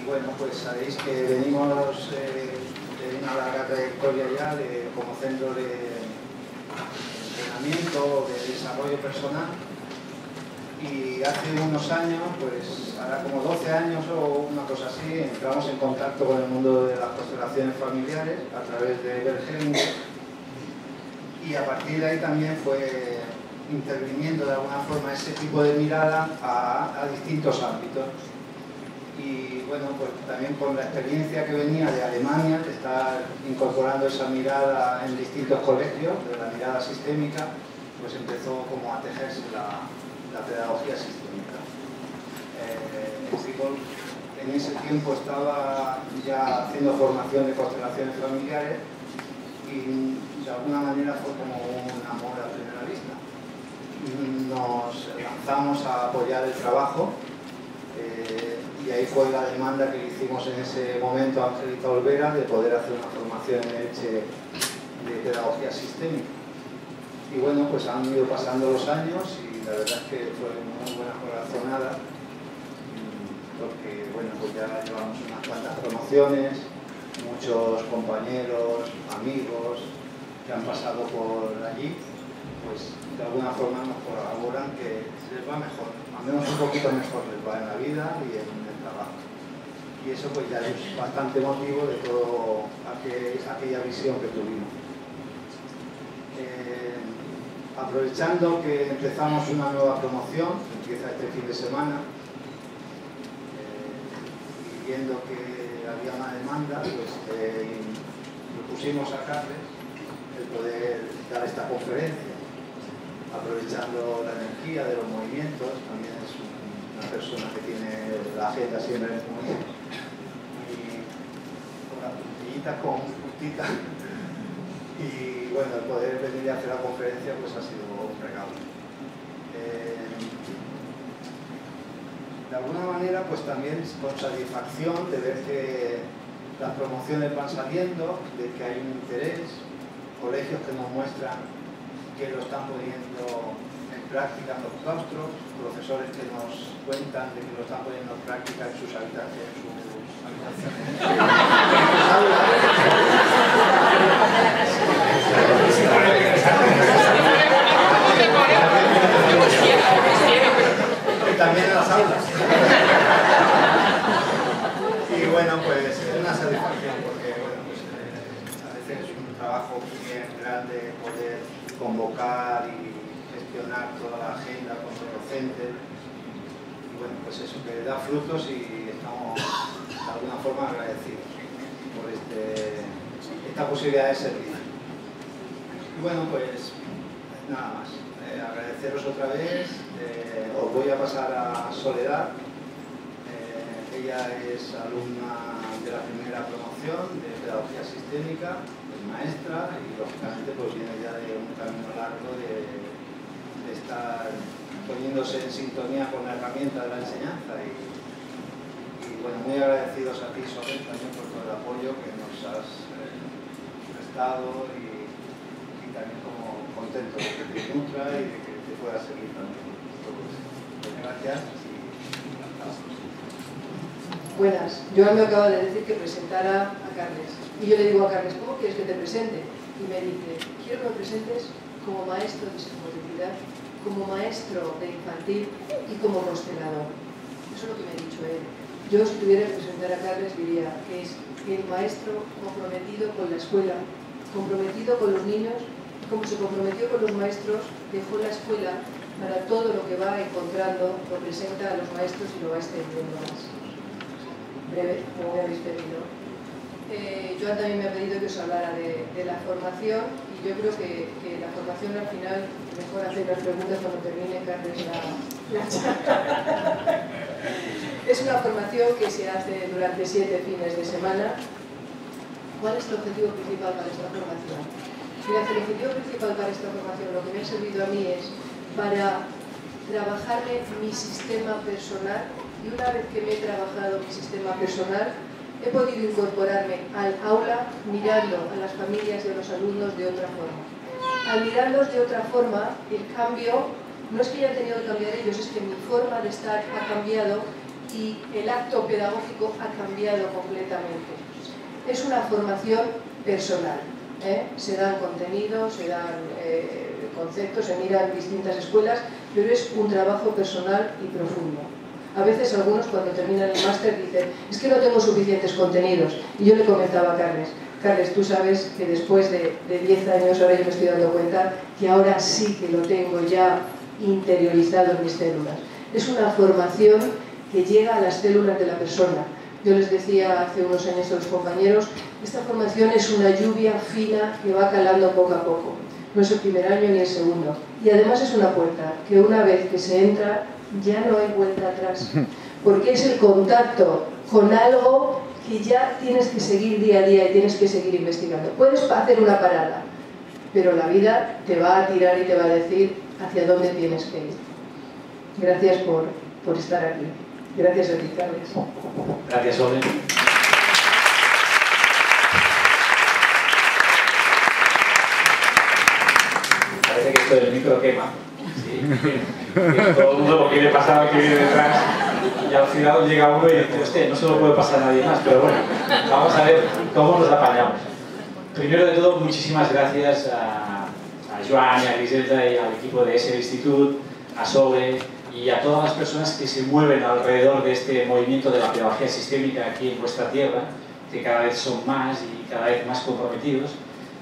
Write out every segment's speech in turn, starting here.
bueno, pues sabéis que venimos de una larga trayectoria ya como centro de entrenamiento, de desarrollo personal, y hace unos años, pues ahora como 12 años o una cosa así, entramos en contacto con el mundo de las constelaciones familiares a través de Bergelinger, y a partir de ahí también fue interviniendo de alguna forma ese tipo de mirada a distintos ámbitos. Y bueno, pues también con la experiencia que venía de Alemania, de estar incorporando esa mirada en distintos colegios, de la mirada sistémica, pues empezó como a tejerse la pedagogía sistémica. En ese tiempo estaba ya haciendo formación de constelaciones familiares y de alguna manera fue como un amor a primera vista. Nos lanzamos a apoyar el trabajo y ahí fue la demanda que hicimos en ese momento a Angélica Olvera de poder hacer una formación en Elche de pedagogía sistémica. Y bueno, pues han ido pasando los años y la verdad es que fue muy buena corazonada, porque bueno, pues ya llevamos unas cuantas promociones, muchos compañeros, amigos que han pasado por allí, pues de alguna forma nos colaboran que les va mejor, al menos un poquito mejor les va en la vida y en el trabajo. Y eso pues ya es bastante motivo de toda aquella visión que tuvimos. Aprovechando que empezamos una nueva promoción, que empieza este fin de semana, y viendo que había una demanda, pues propusimos a Carles el poder dar esta conferencia, aprovechando la energía de los movimientos. También es una persona que tiene la agenda siempre muy con las puntillitas, con puntitas. Y bueno, el poder venir a hacer la conferencia pues ha sido un regalo. De alguna manera pues también con satisfacción de ver que las promociones van saliendo, de que hay un interés, colegios que nos muestran que lo están poniendo en práctica en los claustros, profesores que nos cuentan de que lo están poniendo en práctica en sus habitaciones, también en las aulas. Y bueno, pues es una satisfacción porque bueno, pues, a veces es un trabajo bien grande poder convocar y gestionar toda la agenda con los docentes. Y bueno, pues eso, que da frutos y estamos de alguna forma agradecidos por esta posibilidad de servir. Y bueno, pues nada más. Agradeceros otra vez. Os voy a pasar a Soledad. Ella es alumna de la primera promoción de pedagogía sistémica, es maestra y lógicamente pues viene ya de un camino largo de estar poniéndose en sintonía con la herramienta de la enseñanza y bueno, muy agradecidos a ti, Soledad, también por todo el apoyo que nos has prestado y también como contento de que te nutra y de que te pueda seguir también. Gracias y encantado. Buenas, Joan me acaba de decir que presentara a Carles y yo le digo a Carles, ¿cómo quieres que te presente? Y me dice, quiero que me presentes como maestro de psicomotricidad, como maestro de infantil y como constelador. Eso es lo que me ha dicho él. Yo si tuviera que presentar a Carles diría que es el maestro comprometido con la escuela, comprometido con los niños, como se comprometió con los maestros, dejó la escuela para todo lo que va encontrando, lo presenta a los maestros y lo va extendiendo más. Breve, como me habéis pedido. Joan también me ha pedido que os hablara de la formación y yo creo que la formación al final, mejor hacer las preguntas cuando termine Carles la charla. Es una formación que se hace durante 7 fines de semana. ¿Cuál es el objetivo principal para esta formación? Mira, el objetivo principal para esta formación, lo que me ha servido a mí es para trabajarme mi sistema personal y una vez que me he trabajado mi sistema personal he podido incorporarme al aula mirando a las familias de los alumnos de otra forma. Al mirarlos de otra forma, el cambio no es que haya tenido que cambiar ellos, es que mi forma de estar ha cambiado y el acto pedagógico ha cambiado completamente. Es una formación personal, se dan contenidos, se dan conceptos, se miran distintas escuelas, pero es un trabajo personal y profundo. A veces algunos cuando terminan el máster dicen, es que no tengo suficientes contenidos. Y yo le comentaba a Carles, tú sabes que después de 10 años, ahora yo me estoy dando cuenta que ahora sí que lo tengo ya interiorizado en mis células. Es una formación que llega a las células de la persona. Yo les decía hace unos años a los compañeros, esta formación es una lluvia fina que va calando poco a poco. No es el primer año ni el segundo. Y además es una puerta que una vez que se entra ya no hay vuelta atrás. Porque es el contacto con algo que ya tienes que seguir día a día y tienes que seguir investigando. Puedes hacer una parada, pero la vida te va a tirar y te va a decir hacia dónde tienes que ir. Gracias por estar aquí. Gracias a ti, Carles. Gracias, Ole. Parece que esto del micro quema. ¿Sí? Que todo el mundo quiere pasar, que viene detrás. Y al final llega uno y dice, hostia, no se lo puede pasar a nadie más. Pero bueno, vamos a ver cómo nos apañamos. Primero de todo, muchísimas gracias a Joan y a Griselda y al equipo de ese instituto, a Sobe y a todas las personas que se mueven alrededor de este movimiento de la pedagogía sistémica aquí en vuestra tierra, que cada vez son más y cada vez más comprometidos.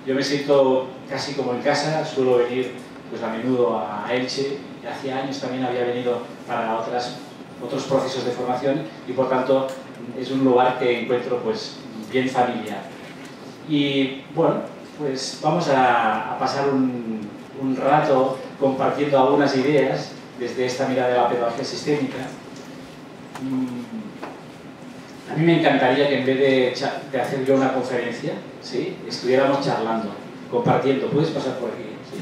Yo me siento casi como en casa, suelo venir pues, a menudo a Elche, y hace años también había venido para otros procesos de formación y por tanto es un lugar que encuentro pues, bien familiar. Y bueno, pues vamos a pasar un rato compartiendo algunas ideas desde esta mirada de la pedagogía sistémica. A mí me encantaría que en vez de hacer yo una conferencia, ¿sí?, estuviéramos charlando, compartiendo. ¿Puedes pasar por aquí? ¿Sí?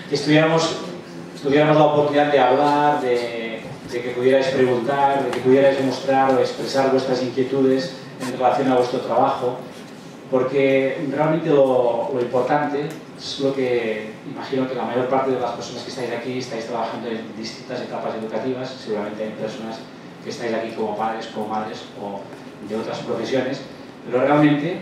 Que tuviéramos la oportunidad de hablar, de que pudierais preguntar, de que pudierais mostrar o expresar vuestras inquietudes en relación a vuestro trabajo, porque realmente lo importante es lo que imagino que la mayor parte de las personas que estáis aquí estáis trabajando en distintas etapas educativas. Seguramente hay personas que estáis aquí como padres, como madres o de otras profesiones, pero realmente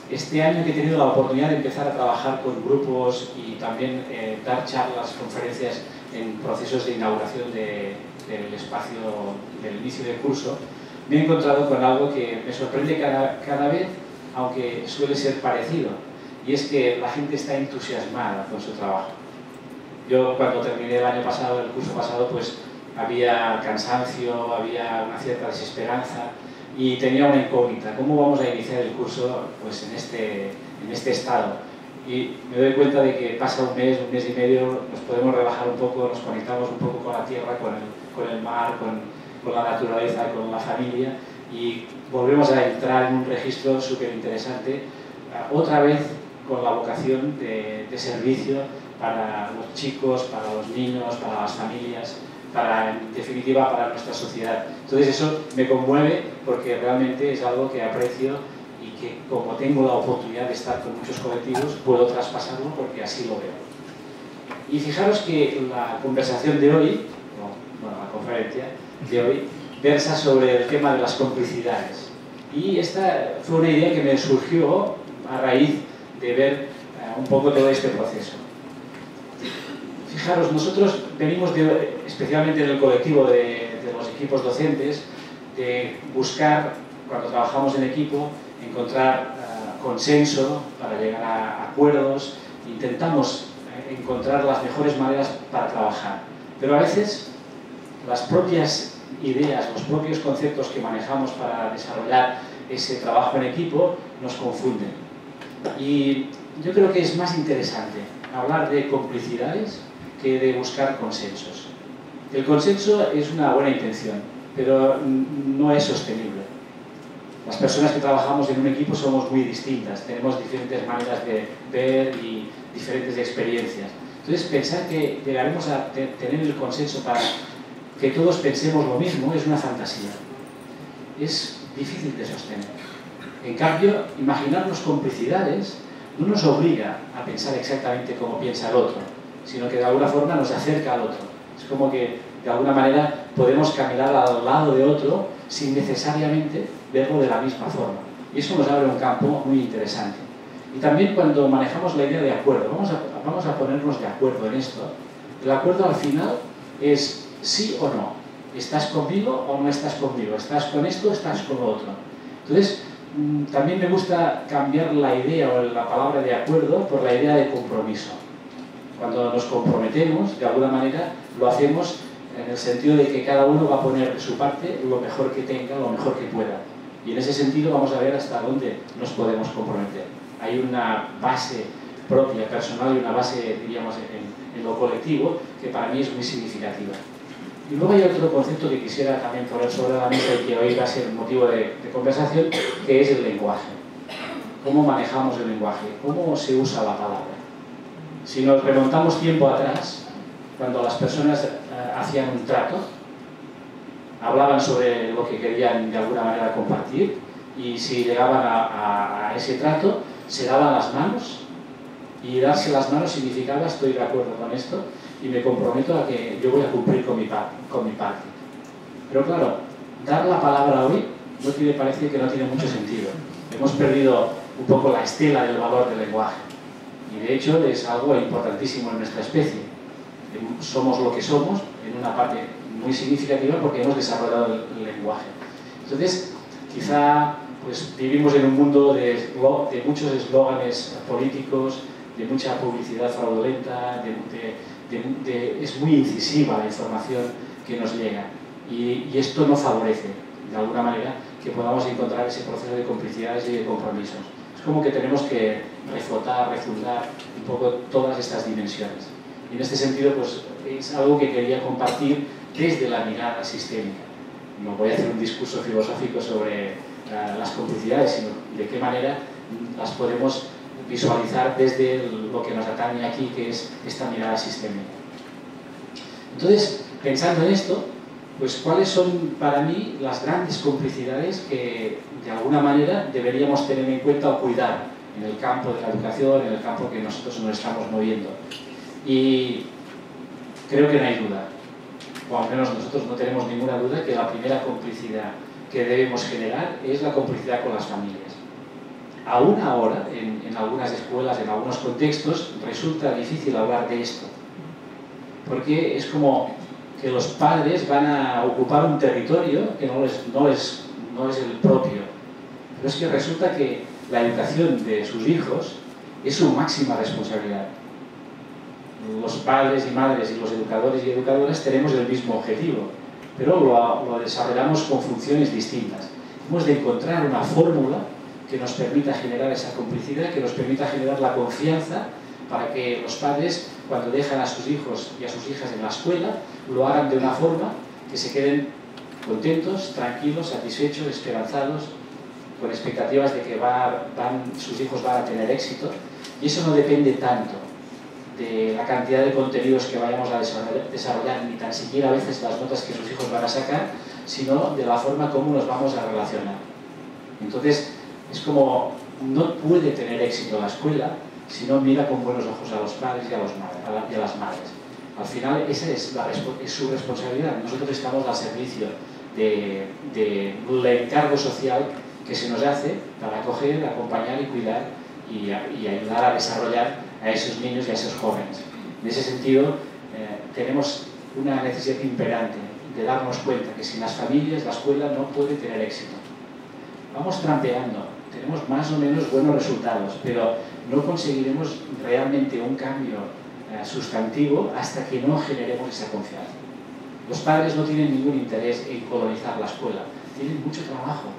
este año que he tenido la oportunidad de empezar a trabajar con grupos y también dar charlas, conferencias en procesos de inauguración del espacio del inicio del curso, me he encontrado con algo que me sorprende cada vez, aunque suele ser parecido, y es que la gente está entusiasmada con su trabajo. Yo cuando terminé el año pasado, el curso pasado, pues había cansancio, había una cierta desesperanza y tenía una incógnita. ¿Cómo vamos a iniciar el curso pues, en este estado? Y me doy cuenta de que pasa un mes y medio, nos podemos relajar un poco, nos conectamos un poco con la tierra, con el mar, con la naturaleza, con la familia, y volvemos a entrar en un registro súper interesante, otra vez con la vocación de servicio para los chicos, para los niños, para las familias, en definitiva para nuestra sociedad. Entonces eso me conmueve porque realmente es algo que aprecio y que como tengo la oportunidad de estar con muchos colectivos puedo traspasarlo porque así lo veo. Y fijaros que la conversación de hoy, bueno, la conferencia de hoy, versa sobre el tema de las complicidades. Y esta fue una idea que me surgió a raíz de ver un poco todo este proceso. Fijaros, nosotros venimos, especialmente en el colectivo de los equipos docentes, de buscar, cuando trabajamos en equipo, encontrar consenso para llegar a acuerdos, intentamos encontrar las mejores maneras para trabajar. Pero a veces las propias ideas, los propios conceptos que manejamos para desarrollar ese trabajo en equipo nos confunden. Y yo creo que es más interesante hablar de complicidades que de buscar consensos. El consenso es una buena intención, pero no es sostenible. Las personas que trabajamos en un equipo somos muy distintas, tenemos diferentes maneras de ver y diferentes experiencias. Entonces, pensar que llegaremos a tener el consenso para que todos pensemos lo mismo es una fantasía. Es difícil de sostener. En cambio, imaginarnos complicidades no nos obliga a pensar exactamente como piensa el otro, sino que de alguna forma nos acerca al otro. Es como que de alguna manera podemos caminar al lado de otro sin necesariamente verlo de la misma forma. Y eso nos abre un campo muy interesante. Y también cuando manejamos la idea de acuerdo, vamos a ponernos de acuerdo en esto. El acuerdo al final es sí o no. ¿Estás conmigo o no estás conmigo? ¿Estás con esto o estás con lo otro? Entonces, también me gusta cambiar la idea o la palabra de acuerdo por la idea de compromiso. Cuando nos comprometemos, de alguna manera, lo hacemos en el sentido de que cada uno va a poner de su parte lo mejor que tenga, lo mejor que pueda. Y en ese sentido vamos a ver hasta dónde nos podemos comprometer. Hay una base propia, personal, y una base, diríamos, en lo colectivo, que para mí es muy significativa. Y luego hay otro concepto que quisiera también poner sobre la mesa y que hoy va a ser motivo de conversación, que es el lenguaje. ¿Cómo manejamos el lenguaje? ¿Cómo se usa la palabra? Si nos remontamos tiempo atrás, cuando las personas hacían un trato, hablaban sobre lo que querían de alguna manera compartir, y si llegaban a ese trato, se daban las manos, y darse las manos significaba estoy de acuerdo con esto y me comprometo a que yo voy a cumplir con mi parte. Pero claro, dar la palabra hoy parece que no tiene mucho sentido. Hemos perdido un poco la estela del valor del lenguaje, y de hecho es algo importantísimo en nuestra especie. Somos lo que somos en una parte muy significativa porque hemos desarrollado el lenguaje. Entonces, quizá pues, vivimos en un mundo de muchos eslóganes políticos, de mucha publicidad fraudulenta, es muy incisiva la información que nos llega, y esto no favorece, de alguna manera, que podamos encontrar ese proceso de complicidades y de compromisos. Es como que tenemos que refundar un poco todas estas dimensiones. Y en este sentido, pues, es algo que quería compartir desde la mirada sistémica. No voy a hacer un discurso filosófico sobre las complicidades, sino de qué manera las podemos visualizar desde lo que nos atañe aquí, que es esta mirada sistémica. Entonces, pensando en esto, pues cuáles son para mí las grandes complicidades que de alguna manera deberíamos tener en cuenta o cuidar en el campo de la educación, en el campo que nosotros nos estamos moviendo. Y creo que no hay duda, o al menos nosotros no tenemos ninguna duda, que la primera complicidad que debemos generar es la complicidad con las familias. Aún ahora, en algunas escuelas, en algunos contextos, resulta difícil hablar de esto, porque es como que los padres van a ocupar un territorio que no es el propio. Pero es que resulta que la educación de sus hijos es su máxima responsabilidad. Los padres y madres y los educadores y educadoras tenemos el mismo objetivo, pero lo desarrollamos con funciones distintas. Hemos de encontrar una fórmula que nos permita generar esa complicidad, que nos permita generar la confianza para que los padres, cuando dejan a sus hijos y a sus hijas en la escuela, lo hagan de una forma que se queden contentos, tranquilos, satisfechos, esperanzados, con expectativas de que sus hijos van a tener éxito. Y eso no depende tanto de la cantidad de contenidos que vayamos a desarrollar, ni tan siquiera a veces las notas que sus hijos van a sacar, sino de la forma como nos vamos a relacionar. Entonces, es como no puede tener éxito la escuela si no mira con buenos ojos a los padres y a las madres. Al final, esa es su responsabilidad. Nosotros estamos al servicio del encargo social que se nos hace para acoger, acompañar y cuidar y ayudar a desarrollar a esos niños y a esos jóvenes. En ese sentido, tenemos una necesidad imperante de darnos cuenta que sin las familias la escuela no puede tener éxito. Vamos trampeando, tenemos más o menos buenos resultados, pero no conseguiremos realmente un cambio sustantivo hasta que no generemos esa confianza. Los padres no tienen ningún interés en colonizar la escuela, tienen mucho trabajo.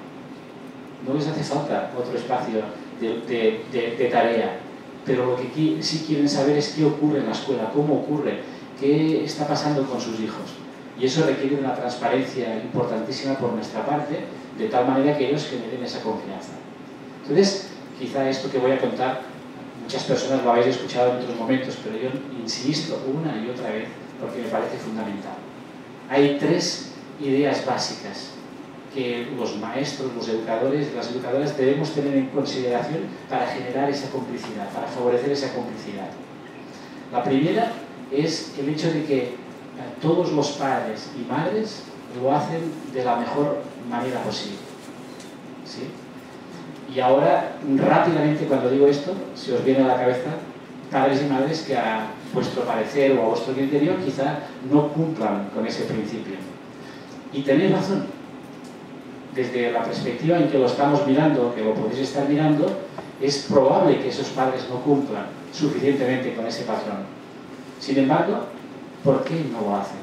No les hace falta otro espacio de tarea, pero lo que sí quieren saber es qué ocurre en la escuela, cómo ocurre, qué está pasando con sus hijos. Y eso requiere una transparencia importantísima por nuestra parte, de tal manera que ellos generen esa confianza. Entonces, quizá esto que voy a contar, muchas personas lo habéis escuchado en otros momentos, pero yo insisto una y otra vez porque me parece fundamental. Hay 3 ideas básicas que los maestros, los educadores y las educadoras debemos tener en consideración para generar esa complicidad, para favorecer esa complicidad. La primera es el hecho de que todos los padres y madres lo hacen de la mejor manera posible, ¿sí? Y ahora, rápidamente, cuando digo esto, se os viene a la cabeza padres y madres que a vuestro parecer o a vuestro criterio quizá no cumplan con ese principio. Y tenéis razón. Desde la perspectiva en que lo estamos mirando, que lo podéis estar mirando, es probable que esos padres no cumplan suficientemente con ese patrón. Sin embargo, ¿por qué no lo hacen?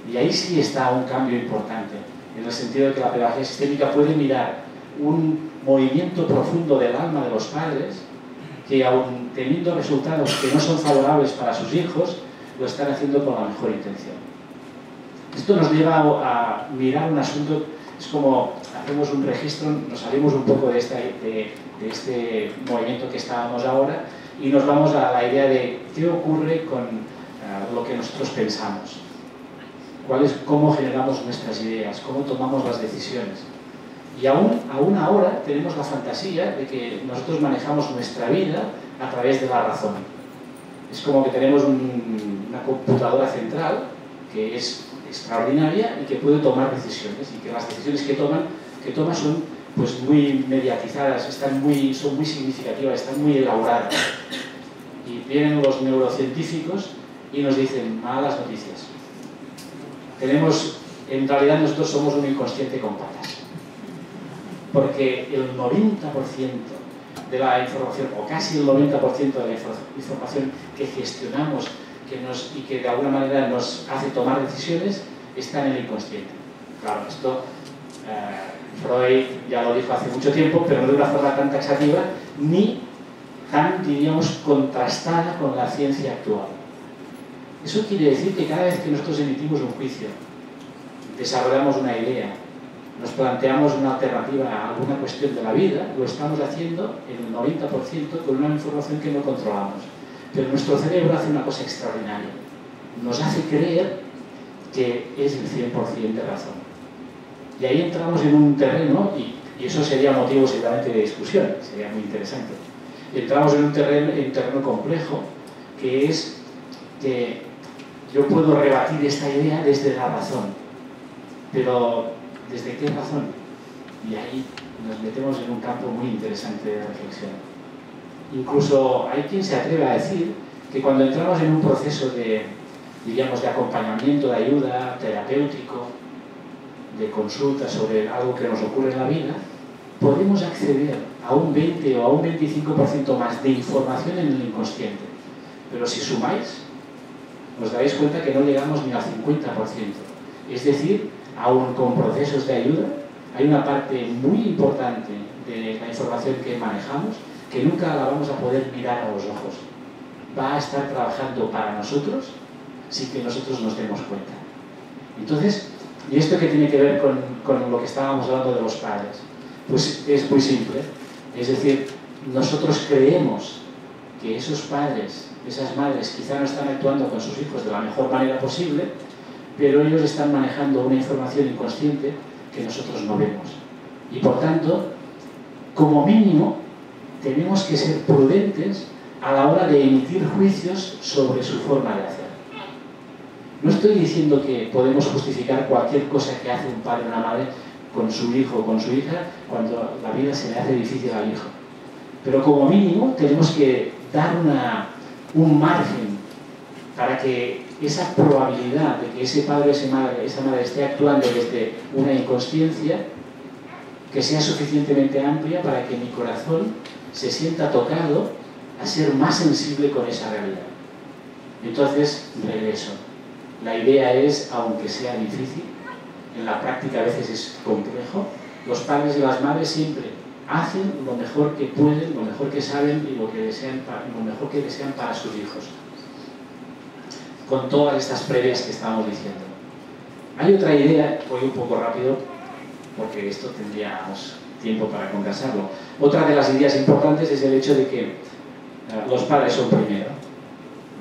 Y ahí sí está un cambio importante, en el sentido de que la pedagogía sistémica puede mirar un movimiento profundo del alma de los padres que, aun teniendo resultados que no son favorables para sus hijos, lo están haciendo con la mejor intención. Esto nos lleva a mirar un asunto, es como hacemos un registro, nos salimos un poco de este movimiento que estábamos ahora y nos vamos a la idea de qué ocurre con lo que nosotros pensamos, cómo generamos nuestras ideas, cómo tomamos las decisiones. Y aún ahora tenemos la fantasía de que nosotros manejamos nuestra vida a través de la razón. Es como que tenemos una computadora central que es extraordinaria y que puede tomar decisiones, y que las decisiones que toma son pues muy mediatizadas, son muy significativas, están muy elaboradas. Y vienen los neurocientíficos y nos dicen malas noticias. En realidad nosotros somos un inconsciente con patas. Porque el 90% de la información, o casi el 90% de la información que gestionamos y que de alguna manera nos hace tomar decisiones, está en el inconsciente. Claro, esto Freud ya lo dijo hace mucho tiempo, pero no de una forma tan taxativa, ni tan, diríamos, contrastada con la ciencia actual. Eso quiere decir que cada vez que nosotros emitimos un juicio, desarrollamos una idea, nos planteamos una alternativa a alguna cuestión de la vida, lo estamos haciendo en el 90% con una información que no controlamos. Pero nuestro cerebro hace una cosa extraordinaria. Nos hace creer que es el 100% de razón. Y ahí entramos en un terreno, y eso sería motivo seguramente de discusión, sería muy interesante. Entramos en un terreno complejo, que es que yo puedo rebatir esta idea desde la razón. Pero, ¿desde qué razón? Y ahí nos metemos en un campo muy interesante de reflexión. Incluso hay quien se atreve a decir que cuando entramos en un proceso de acompañamiento, de ayuda, terapéutico, de consulta sobre algo que nos ocurre en la vida, podemos acceder a un 20 o a un 25% más de información en el inconsciente. Pero si sumáis, os daréis cuenta que no llegamos ni al 50%. Es decir, aún con procesos de ayuda, hay una parte muy importante de la información que manejamos que nunca la vamos a poder mirar a los ojos. Va a estar trabajando para nosotros sin que nosotros nos demos cuenta. Entonces, ¿y esto qué tiene que ver con lo que estábamos hablando de los padres? Pues es muy simple. Es decir, nosotros creemos que esos padres, esas madres, quizá no están actuando con sus hijos de la mejor manera posible, pero ellos están manejando una información inconsciente que nosotros no vemos. Y por tanto, como mínimo, tenemos que ser prudentes a la hora de emitir juicios sobre su forma de hacer. No estoy diciendo que podemos justificar cualquier cosa que hace un padre o una madre con su hijo o con su hija cuando la vida se le hace difícil al hijo. Pero como mínimo tenemos que dar un margen para que esa probabilidad de que ese padre o esa madre esté actuando desde una inconsciencia que sea suficientemente amplia para que mi corazón se sienta tocado a ser más sensible con esa realidad. Entonces, regreso. La idea es, aunque sea difícil, en la práctica a veces es complejo, los padres y las madres siempre hacen lo mejor que pueden, lo mejor que saben y lo mejor que desean para sus hijos. Con todas estas previas que estamos diciendo. Hay otra idea, voy un poco rápido, porque esto tendríamos tiempo para conversarlo. Otra de las ideas importantes es el hecho de que los padres son primero.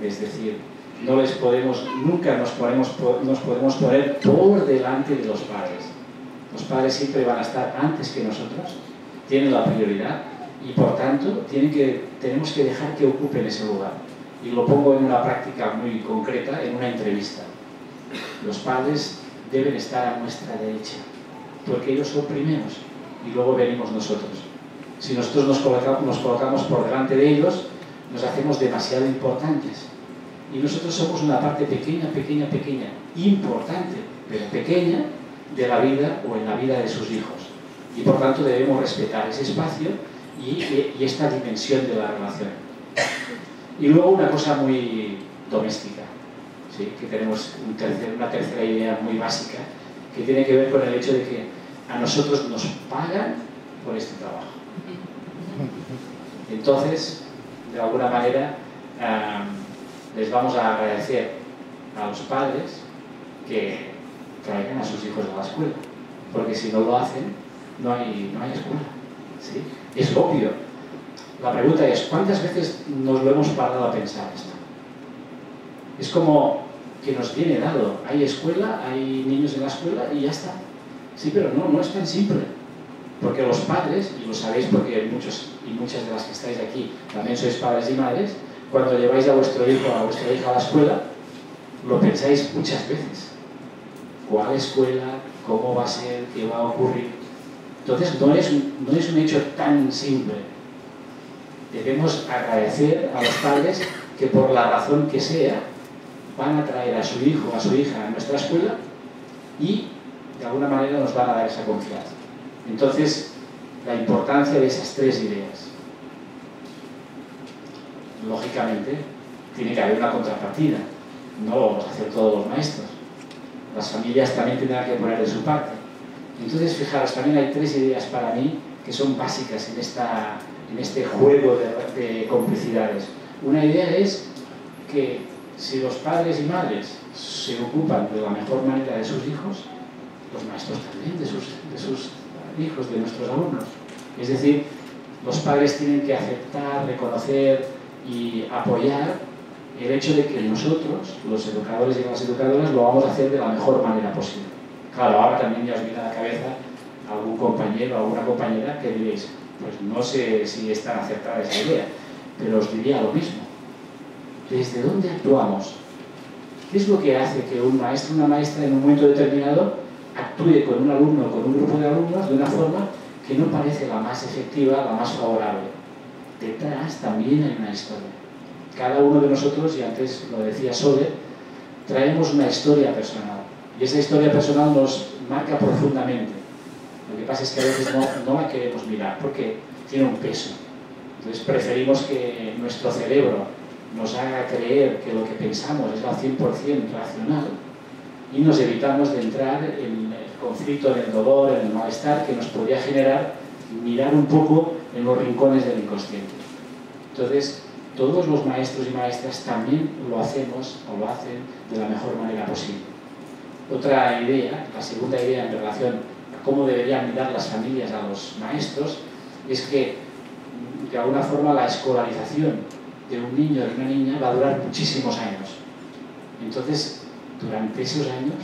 Es decir, nunca nos podemos poner por delante de los padres. Los padres siempre van a estar antes que nosotros, tienen la prioridad y por tanto tenemos que dejar que ocupen ese lugar. Y lo pongo en una práctica muy concreta, en una entrevista. Los padres deben estar a nuestra derecha, porque ellos son primeros y luego venimos nosotros. Si nosotros nos colocamos por delante de ellos, nos hacemos demasiado importantes. Y nosotros somos una parte pequeña, importante, pero pequeña, de la vida o en la vida de sus hijos. Y por tanto debemos respetar ese espacio y esta dimensión de la relación. Y luego una cosa muy doméstica, ¿sí? Que tenemos una tercera idea muy básica, que tiene que ver con el hecho de que a nosotros nos pagan por este trabajo. Entonces, de alguna manera, les vamos a agradecer a los padres que traigan a sus hijos a la escuela, porque si no lo hacen, no hay escuela, ¿sí? Es obvio. La pregunta es, ¿cuántas veces nos lo hemos parado a pensar esto? Es como que nos viene dado, hay escuela, hay niños en la escuela y ya está. Sí, pero no es tan simple. Porque los padres, y lo sabéis porque muchos y muchas de las que estáis aquí también sois padres y madres, cuando lleváis a vuestro hijo o a vuestra hija a la escuela, lo pensáis muchas veces. ¿Cuál escuela? ¿Cómo va a ser? ¿Qué va a ocurrir? Entonces no es un hecho tan simple. Debemos agradecer a los padres que por la razón que sea van a traer a su hijo o a su hija a nuestra escuela y de alguna manera nos van a dar esa confianza. Entonces, la importancia de esas tres ideas. Lógicamente, tiene que haber una contrapartida. No lo vamos a hacer todos los maestros. Las familias también tendrán que poner de su parte. Entonces, fijaros, también hay tres ideas para mí que son básicas en este juego de complicidades. Una idea es que si los padres y madres se ocupan de la mejor manera de sus hijos, los maestros también de sus hijos, de nuestros alumnos. Es decir, los padres tienen que aceptar, reconocer y apoyar el hecho de que nosotros, los educadores y las educadoras, lo vamos a hacer de la mejor manera posible. Claro, ahora también ya os viene a la cabeza algún compañero o alguna compañera que diréis, pues no sé si es tan acertada esa idea, pero os diría lo mismo. ¿Desde dónde actuamos? ¿Qué es lo que hace que un maestro o una maestra en un momento determinado actúe con un alumno o con un grupo de alumnos de una forma que no parece la más efectiva, la más favorable? Detrás también hay una historia. Cada uno de nosotros, y antes lo decía Sole, traemos una historia personal. Y esa historia personal nos marca profundamente. Lo que pasa es que a veces no la queremos mirar porque tiene un peso. Entonces preferimos que nuestro cerebro nos haga creer que lo que pensamos es al 100% racional y nos evitamos de entrar en el conflicto, en el dolor, en el malestar que nos podría generar mirar un poco en los rincones del inconsciente. Entonces, todos los maestros y maestras también lo hacemos o lo hacen de la mejor manera posible. Otra idea, la segunda idea en relación a cómo deberían mirar las familias a los maestros, es que de alguna forma la escolarización de un niño o de una niña va a durar muchísimos años. Entonces, durante esos años,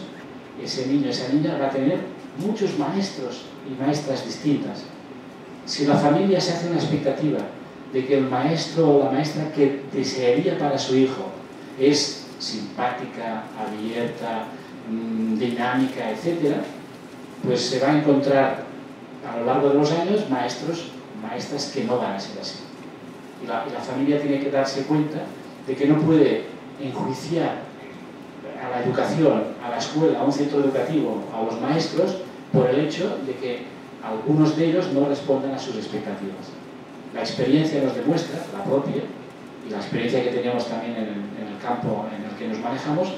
ese niño o esa niña va a tener muchos maestros y maestras distintas. Si la familia se hace una expectativa de que el maestro o la maestra que desearía para su hijo es simpática, abierta, dinámica, etc., pues se va a encontrar a lo largo de los años maestros, maestras que no van a ser así. Y la familia tiene que darse cuenta de que no puede enjuiciar a la educación, a la escuela, a un centro educativo, a los maestros, por el hecho de que algunos de ellos no respondan a sus expectativas. La experiencia nos demuestra, la propia, y la experiencia que teníamos también en el campo en el que nos manejamos,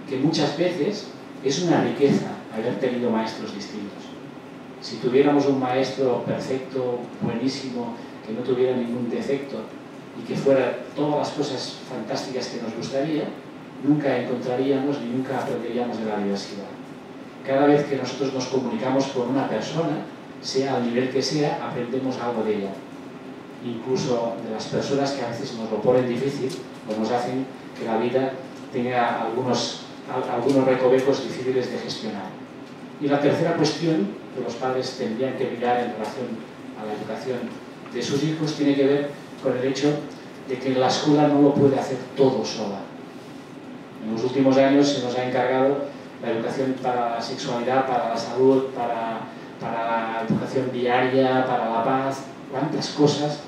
que muchas veces es una riqueza haber tenido maestros distintos. Si tuviéramos un maestro perfecto, buenísimo, que no tuviera ningún defecto y que fuera todas las cosas fantásticas que nos gustaría, nunca encontraríamos ni nunca aprenderíamos de la diversidad. Cada vez que nosotros nos comunicamos con una persona, sea al nivel que sea, aprendemos algo de ella. Incluso de las personas que a veces nos lo ponen difícil o nos hacen que la vida tenga algunos recovecos difíciles de gestionar. Y la tercera cuestión que los padres tendrían que mirar en relación a la educación de sus hijos tiene que ver con el hecho de que la escuela no lo puede hacer todo sola. En los últimos años se nos ha encargado la educación para la sexualidad, para la salud, para la educación diaria, para la paz, cuántas cosas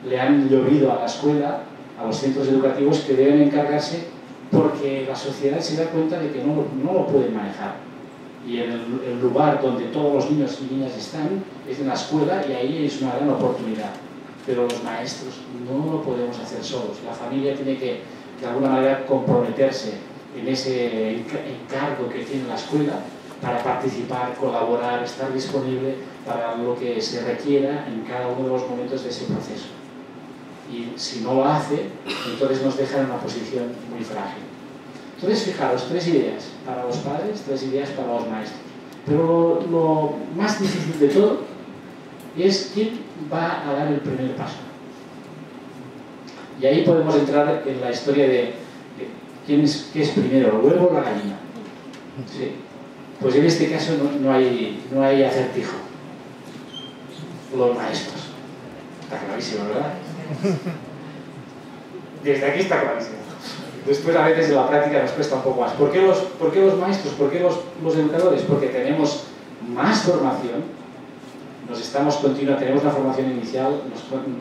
le han llovido a la escuela, a los centros educativos que deben encargarse porque la sociedad se da cuenta de que no lo pueden manejar. Y el lugar donde todos los niños y niñas están es en la escuela y ahí es una gran oportunidad. Pero los maestros no lo podemos hacer solos. La familia tiene que, de alguna manera, comprometerse en ese encargo que tiene la escuela para participar, colaborar, estar disponible para lo que se requiera en cada uno de los momentos de ese proceso. Y si no lo hace, entonces nos deja en una posición muy frágil. Entonces, fijaros, 3 ideas para los padres, 3 ideas para los maestros. Pero lo más difícil de todo es quién va a dar el primer paso. Y ahí podemos entrar en la historia de qué es primero, el huevo o la gallina. ¿Sí? Pues en este caso no hay acertijo. Los maestros. Está clarísimo, ¿verdad? Desde aquí está clarísimo. Después a veces en la práctica nos cuesta un poco más. ¿Por qué los maestros? ¿Por qué los educadores? Porque tenemos más formación, tenemos una formación inicial,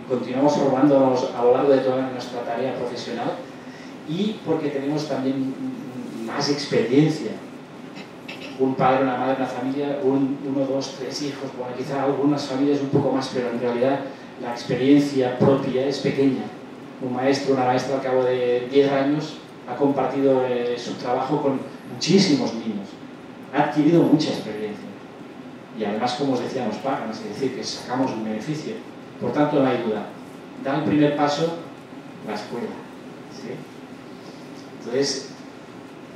continuamos formándonos a lo largo de toda nuestra tarea profesional y porque tenemos también más experiencia. Un padre, una madre, una familia, 1, 2, 3 hijos, bueno, quizá algunas familias un poco más, pero en realidad la experiencia propia es pequeña. Un maestro, una maestra al cabo de 10 años ha compartido su trabajo con muchísimos niños, ha adquirido mucha experiencia y además, como os decía, nos pagan, es decir, que sacamos un beneficio. Por tanto, no hay duda, da el primer paso la escuela. ¿Sí? Entonces,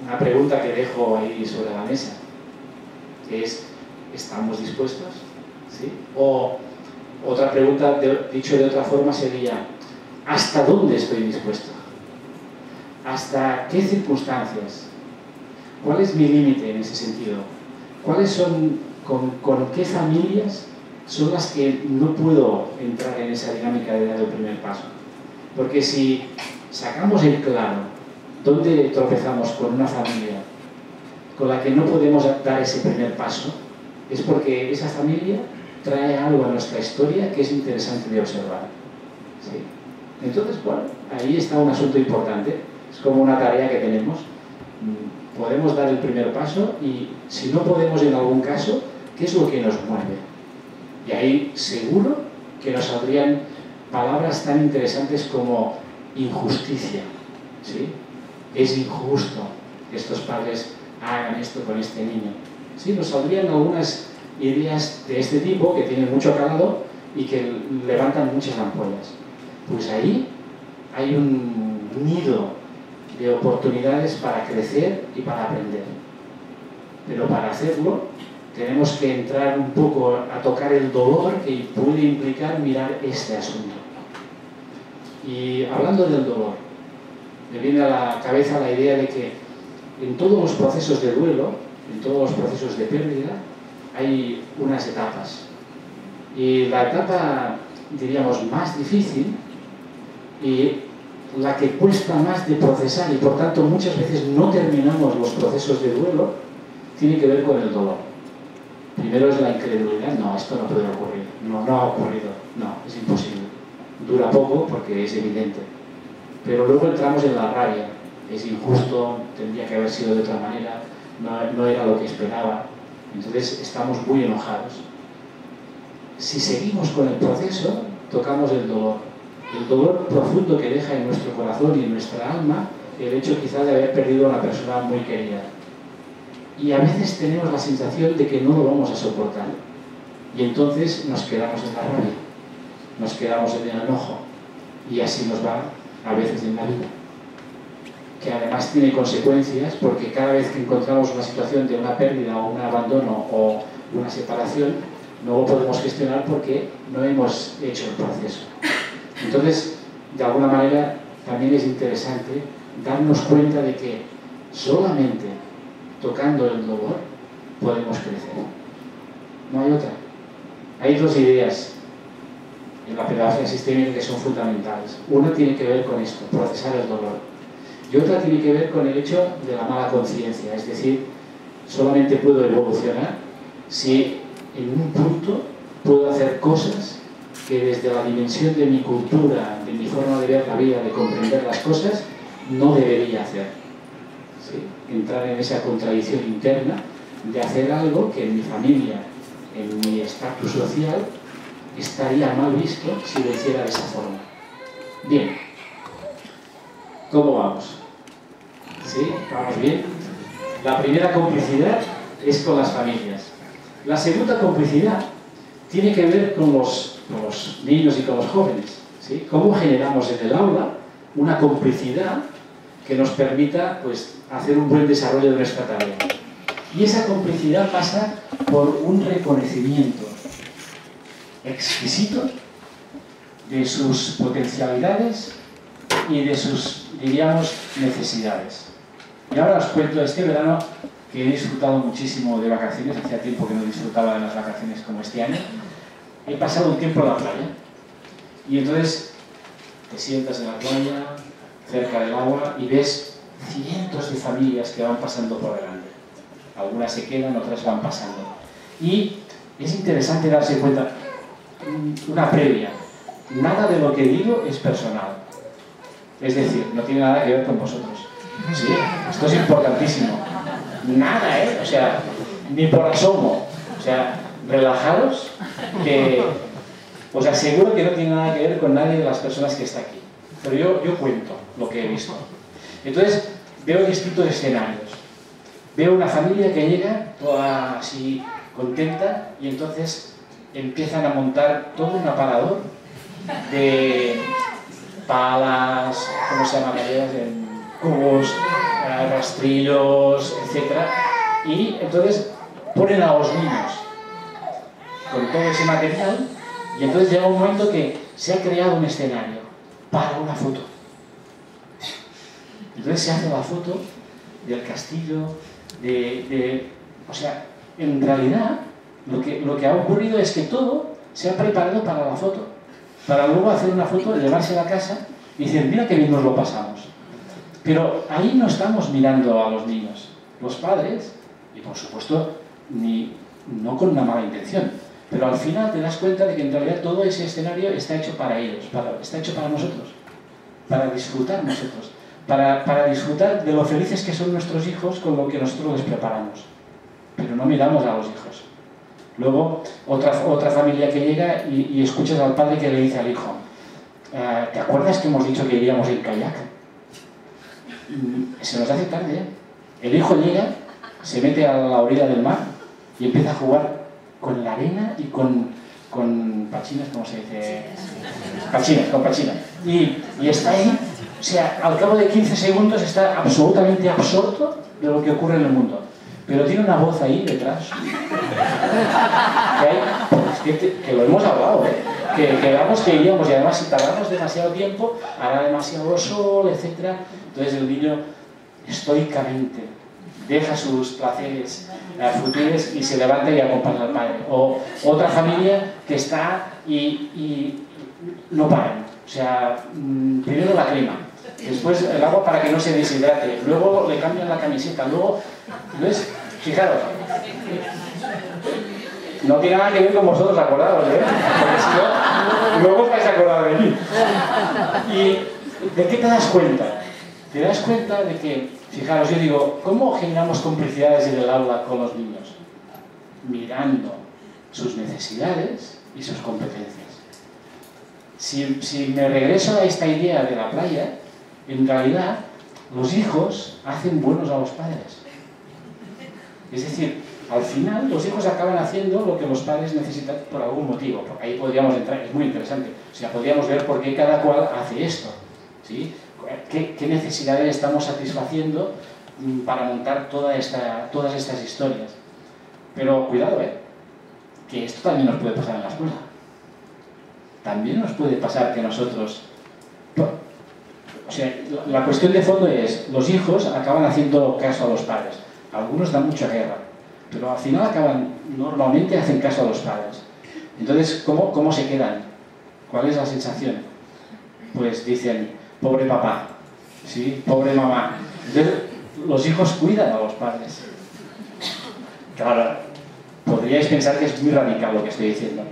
una pregunta que dejo ahí sobre la mesa, que es, ¿estamos dispuestos? ¿Sí? O otra pregunta, dicho de otra forma, sería, ¿hasta dónde estoy dispuesto? ¿Hasta qué circunstancias? ¿Cuál es mi límite en ese sentido? ¿Cuáles son, con qué familias son las que no puedo entrar en esa dinámica de dar el primer paso? Porque si sacamos el claro dónde tropezamos con una familia con la que no podemos dar ese primer paso, es porque esa familia trae algo a nuestra historia que es interesante de observar. ¿Sí? Entonces, bueno, ahí está un asunto importante, es como una tarea que tenemos. Podemos dar el primer paso y si no podemos en algún caso, ¿qué es lo que nos mueve? Y ahí seguro que nos saldrían palabras tan interesantes como injusticia. ¿Sí? Es injusto que estos padres hagan esto con este niño. ¿Sí? Nos saldrían algunas ideas de este tipo que tienen mucho calado y que levantan muchas ampollas. Pues ahí hay un nido de oportunidades para crecer y para aprender. Pero para hacerlo tenemos que entrar un poco a tocar el dolor que puede implicar mirar este asunto. Y hablando del dolor, me viene a la cabeza la idea de que en todos los procesos de duelo, en todos los procesos de pérdida, hay unas etapas. Y la etapa, diríamos, más difícil y la que cuesta más de procesar y por tanto muchas veces no terminamos los procesos de duelo, tiene que ver con el dolor. Primero es la incredulidad, no, esto no puede ocurrir, no ha ocurrido, no, es imposible. Dura poco porque es evidente. Pero luego entramos en la rabia, es injusto, tendría que haber sido de otra manera, no era lo que esperaba. Entonces estamos muy enojados. Si seguimos con el proceso, tocamos el dolor profundo que deja en nuestro corazón y en nuestra alma el hecho quizá de haber perdido a una persona muy querida. Y a veces tenemos la sensación de que no lo vamos a soportar. Y entonces nos quedamos en la rabia, nos quedamos en el enojo. Y así nos va a veces en la vida. Que además tiene consecuencias porque cada vez que encontramos una situación de una pérdida o un abandono o una separación, no lo podemos gestionar porque no hemos hecho el proceso. Entonces, de alguna manera, también es interesante darnos cuenta de que solamente tocando el dolor podemos crecer. No hay otra. Hay 2 ideas en la pedagogía sistémica que son fundamentales. Una tiene que ver con esto, procesar el dolor. Y otra tiene que ver con el hecho de la mala conciencia, es decir, solamente puedo evolucionar si en un punto puedo hacer cosas que desde la dimensión de mi cultura, de mi forma de ver la vida, de comprender las cosas, no debería hacer. ¿Sí? Entrar en esa contradicción interna de hacer algo que en mi familia, en mi estatus social, estaría mal visto si lo hiciera de esa forma. Bien. ¿Cómo vamos? ¿Sí? ¿Vamos bien? La primera complicidad es con las familias. La segunda complicidad tiene que ver con los niños y con los jóvenes. ¿Sí? ¿Cómo generamos en el aula una complicidad que nos permita, pues, hacer un buen desarrollo de nuestra tarea? Y esa complicidad pasa por un reconocimiento exquisito de sus potencialidades y de sus, diríamos, necesidades. Y ahora os cuento, este verano, que he disfrutado muchísimo de vacaciones, hacía tiempo que no disfrutaba de las vacaciones como este año, he pasado un tiempo en la playa. Y entonces te sientas en la playa, cerca del agua, y ves cientos de familias que van pasando por delante. Algunas se quedan, otras van pasando. Y es interesante darse cuenta, una previa, nada de lo que digo es personal. Es decir, no tiene nada que ver con vosotros. ¿Sí? Esto es importantísimo. Nada, ¿eh? O sea, ni por asomo. O sea, relajaros, que os aseguro que no tiene nada que ver con nadie de las personas que está aquí. Pero yo cuento lo que he visto. Entonces, veo distintos escenarios. Veo una familia que llega toda así contenta y entonces empiezan a montar todo un aparador de palas, ¿cómo se llaman ellas? Cubos, rastrillos, etc. Y entonces ponen a los niños con todo ese material y entonces llega un momento que se ha creado un escenario para una foto. Entonces se hace la foto del castillo, o sea, en realidad lo que ha ocurrido es que todo se ha preparado para la foto, para luego hacer una foto, llevarse a la casa y decir, mira qué bien nos lo pasamos. Pero ahí no estamos mirando a los niños, los padres, y por supuesto no con una mala intención, pero al final te das cuenta de que en realidad todo ese escenario está hecho para ellos, está hecho para nosotros, para disfrutar nosotros, para disfrutar de lo felices que son nuestros hijos con lo que nosotros les preparamos. Pero no miramos a los hijos. Luego, otra familia que llega y escuchas al padre que le dice al hijo, ¿te acuerdas que hemos dicho que iríamos en kayak? Se nos hace tarde, ¿eh? El hijo llega, se mete a la orilla del mar y empieza a jugar con la arena y con pachinas, ¿cómo se dice? Pachinas, con pachinas. Y está ahí, o sea, al cabo de 15 segundos está absolutamente absorto de lo que ocurre en el mundo. Pero tiene una voz ahí detrás. Que lo hemos hablado, ¿eh? Que quedamos que iríamos y además si tardamos demasiado tiempo, hará demasiado sol, etc. Entonces el niño estoicamente deja sus placeres futiles y se levanta y acompaña al padre. O otra familia que está y no paran. O sea, primero la crema, después el agua para que no se deshidrate, luego le cambian la camiseta, luego... Entonces, fijaros, no tiene nada que ver con vosotros, acordados, ¿eh? Porque si no, luego os vais a acordar de mí. ¿Y de qué te das cuenta? Te das cuenta de que, fijaros, yo digo, ¿cómo generamos complicidades en el aula con los niños? Mirando sus necesidades y sus competencias. Si me regreso a esta idea de la playa, en realidad los hijos hacen buenos a los padres. Es decir, al final los hijos acaban haciendo lo que los padres necesitan por algún motivo, porque ahí podríamos entrar, es muy interesante, o sea, podríamos ver por qué cada cual hace esto, ¿sí? ¿Qué necesidades estamos satisfaciendo para montar todas estas historias? Pero cuidado, que esto también nos puede pasar en la escuela. También nos puede pasar que nosotros... O sea, la cuestión de fondo es, los hijos acaban haciendo caso a los padres. Algunos dan mucha guerra, pero al final normalmente hacen caso a los padres. Entonces, ¿cómo se quedan? ¿Cuál es la sensación? Pues dicen, pobre papá, ¿sí? Pobre mamá. Entonces, los hijos cuidan a los padres. Claro, podríais pensar que es muy radical lo que estoy diciendo.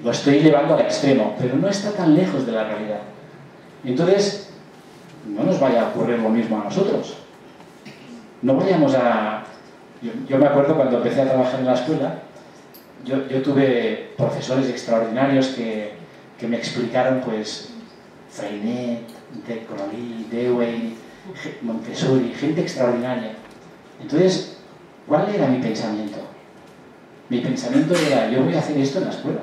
Lo estoy llevando al extremo, pero no está tan lejos de la realidad. Entonces, no nos vaya a ocurrir lo mismo a nosotros. No vayamos a... Yo me acuerdo cuando empecé a trabajar en la escuela, yo tuve profesores extraordinarios que me explicaron, pues, Freinet, de Crowley, Dewey, Montessori, gente extraordinaria. Entonces, ¿cuál era mi pensamiento? Mi pensamiento era, yo voy a hacer esto en la escuela.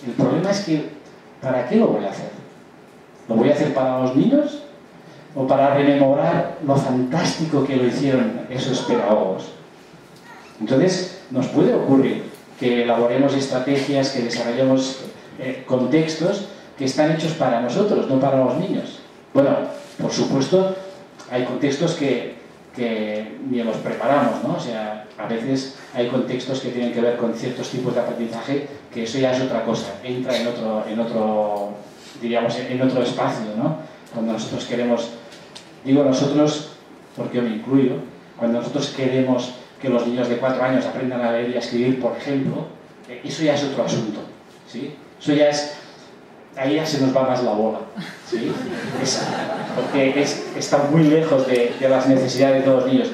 El problema es que, ¿para qué lo voy a hacer? ¿Lo voy a hacer para los niños? ¿O para rememorar lo fantástico que lo hicieron esos pedagogos? Entonces, nos puede ocurrir que elaboremos estrategias, que desarrollemos contextos que están hechos para nosotros, no para los niños. Bueno, por supuesto, hay contextos que ni los preparamos, ¿no? O sea, a veces hay contextos que tienen que ver con ciertos tipos de aprendizaje, que eso ya es otra cosa, entra en otro diríamos, en otro espacio, ¿no? Cuando nosotros queremos, digo nosotros porque yo me incluyo, cuando nosotros queremos que los niños de 4 años aprendan a leer y a escribir, por ejemplo, eso ya es otro asunto, ¿sí? Eso ya es, ahí ya se nos va más la bola, ¿sí? Porque está muy lejos de las necesidades de todos los niños.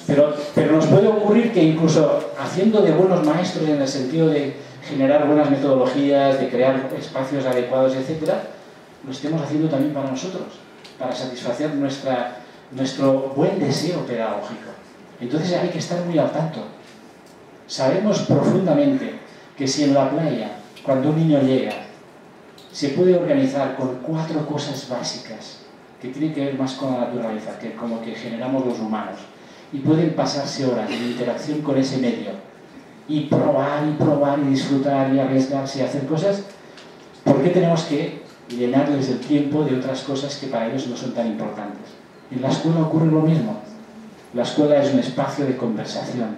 Pero nos puede ocurrir que incluso haciendo de buenos maestros en el sentido de generar buenas metodologías, de crear espacios adecuados, etc., lo estemos haciendo también para nosotros, para satisfacer nuestro buen deseo pedagógico. Entonces hay que estar muy al tanto. Sabemos profundamente que si en la playa, cuando un niño llega, se puede organizar con 4 cosas básicas que tienen que ver más con la naturaleza, que como que generamos los humanos, y pueden pasarse horas en interacción con ese medio, y probar y disfrutar y arriesgarse y hacer cosas, ¿por qué tenemos que llenarles el tiempo de otras cosas que para ellos no son tan importantes? En la escuela ocurre lo mismo. La escuela es un espacio de conversación,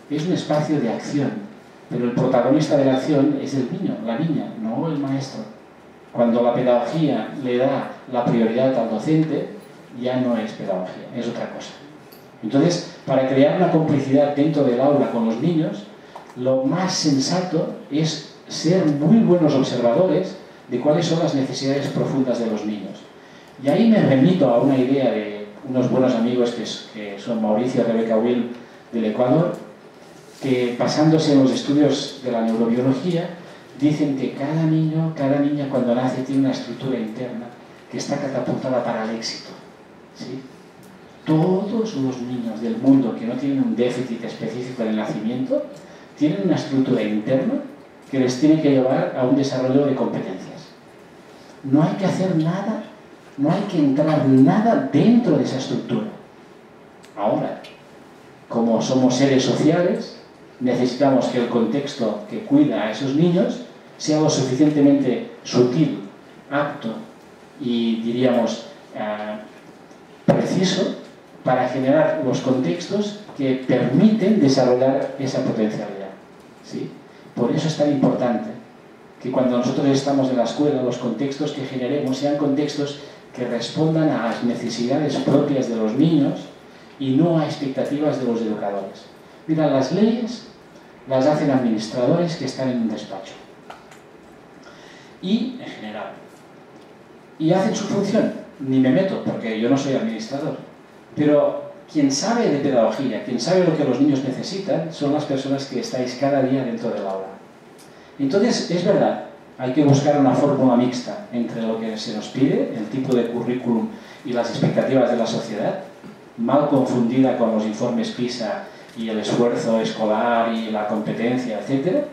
es un espacio de acción, pero el protagonista de la acción es el niño, la niña, no el maestro. Cuando la pedagogía le da la prioridad al docente, ya no es pedagogía, es otra cosa. Entonces, para crear una complicidad dentro del aula con los niños, lo más sensato es ser muy buenos observadores de cuáles son las necesidades profundas de los niños. Y ahí me remito a una idea de unos buenos amigos que son Mauricio y Rebeca Will del Ecuador, que basándose en los estudios de la neurobiología, dicen que cada niño, cada niña cuando nace tiene una estructura interna que está catapultada para el éxito, ¿sí? Todos los niños del mundo que no tienen un déficit específico en el nacimiento tienen una estructura interna que les tiene que llevar a un desarrollo de competencias. No hay que hacer nada, no hay que entrar nada dentro de esa estructura. Ahora, como somos seres sociales, necesitamos que el contexto que cuida a esos niños sea lo suficientemente sutil, apto y, diríamos, preciso para generar los contextos que permiten desarrollar esa potencialidad, ¿sí? Por eso es tan importante que cuando nosotros estamos en la escuela, los contextos que generemos sean contextos que respondan a las necesidades propias de los niños y no a expectativas de los educadores. Mira, las leyes las hacen administradores que están en un despacho. Y, en general, y hacen su función. Ni me meto, porque yo no soy administrador. Pero quien sabe de pedagogía, quien sabe lo que los niños necesitan, son las personas que estáis cada día dentro del aula. Entonces, es verdad, hay que buscar una fórmula mixta entre lo que se nos pide, el tipo de currículum y las expectativas de la sociedad, mal confundida con los informes PISA y el esfuerzo escolar y la competencia, etc.,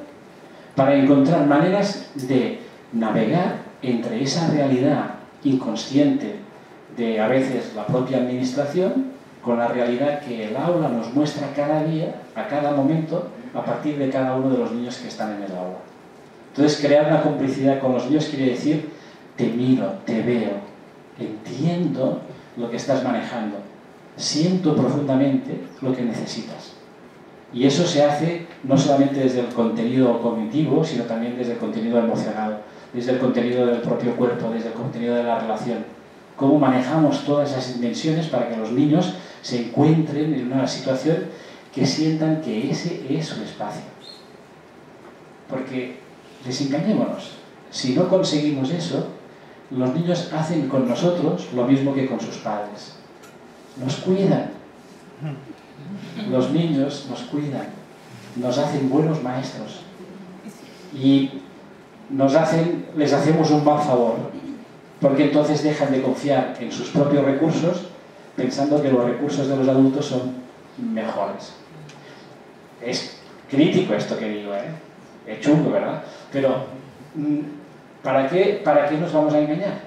para encontrar maneras de navegar entre esa realidad inconsciente de a veces la propia administración con la realidad que el aula nos muestra cada día, a cada momento, a partir de cada uno de los niños que están en el aula. Entonces, crear una complicidad con los niños quiere decir, te miro, te veo, entiendo lo que estás manejando, siento profundamente lo que necesitas. Y eso se hace no solamente desde el contenido cognitivo, sino también desde el contenido emocional, desde el contenido del propio cuerpo, desde el contenido de la relación. Cómo manejamos todas esas dimensiones para que los niños se encuentren en una situación que sientan que ese es su espacio. Porque, desengañémonos, si no conseguimos eso, los niños hacen con nosotros lo mismo que con sus padres. Nos cuidan. Los niños nos cuidan, nos hacen buenos maestros y les hacemos un mal favor, porque entonces dejan de confiar en sus propios recursos pensando que los recursos de los adultos son mejores. Es crítico esto que digo, es chungo, ¿verdad? Pero ¿para qué nos vamos a engañar?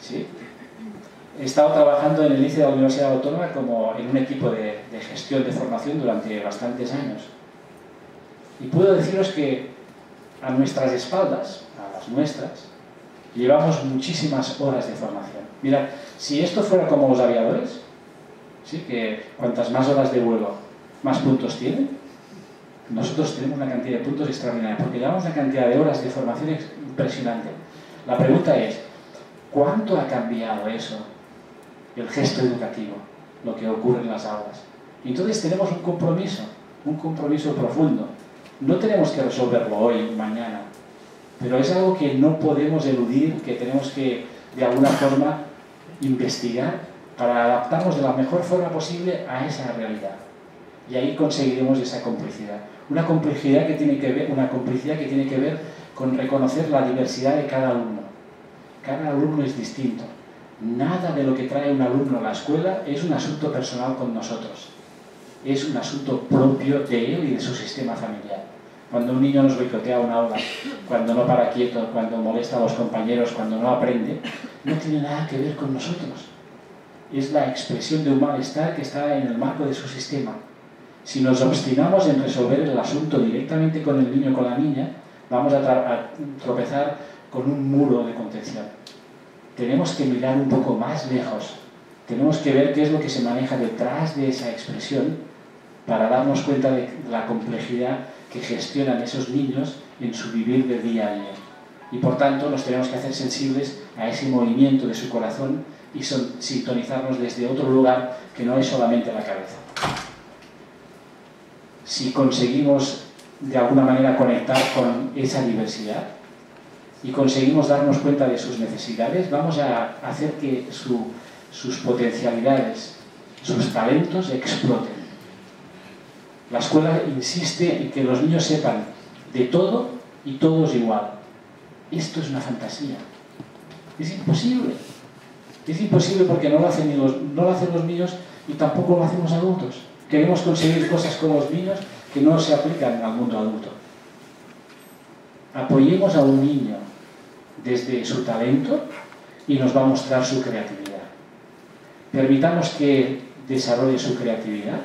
¿Sí? He estado trabajando en el ICE de la Universidad Autónoma como en un equipo de gestión de formación durante bastantes años. Y puedo deciros que a nuestras espaldas, a las nuestras, llevamos muchísimas horas de formación. Mirad, si esto fuera como los aviadores, ¿sí? Que cuantas más horas de vuelo, más puntos tienen, nosotros tenemos una cantidad de puntos extraordinaria, porque llevamos una cantidad de horas de formación impresionante. La pregunta es, ¿cuánto ha cambiado eso? El gesto educativo, lo que ocurre en las aulas. Y entonces tenemos un compromiso profundo. No tenemos que resolverlo hoy, mañana, pero es algo que no podemos eludir, que tenemos que, de alguna forma, investigar para adaptarnos de la mejor forma posible a esa realidad. Y ahí conseguiremos esa complicidad. Una complicidad que tiene que ver con reconocer la diversidad de cada alumno. Cada alumno es distinto. Nada de lo que trae un alumno a la escuela es un asunto personal con nosotros. Es un asunto propio de él y de su sistema familiar. Cuando un niño nos boicotea una aula, cuando no para quieto, cuando molesta a los compañeros, cuando no aprende, no tiene nada que ver con nosotros. Es la expresión de un malestar que está en el marco de su sistema. Si nos obstinamos en resolver el asunto directamente con el niño o con la niña, vamos a tropezar con un muro de contención. Tenemos que mirar un poco más lejos. Tenemos que ver qué es lo que se maneja detrás de esa expresión para darnos cuenta de la complejidad que gestionan esos niños en su vivir de día a día. Y por tanto nos tenemos que hacer sensibles a ese movimiento de su corazón y sintonizarnos desde otro lugar que no es solamente la cabeza. Si conseguimos de alguna manera conectar con esa diversidad y conseguimos darnos cuenta de sus necesidades, vamos a hacer que sus potencialidades, sus talentos exploten. La escuela insiste en que los niños sepan de todo y todos igual. Esto es una fantasía. Es imposible. Es imposible porque no lo hacen los niños y tampoco lo hacen los adultos. Queremos conseguir cosas con los niños que no se aplican al mundo adulto. Apoyemos a un niño desde su talento y nos va a mostrar su creatividad. Permitamos que desarrolle su creatividad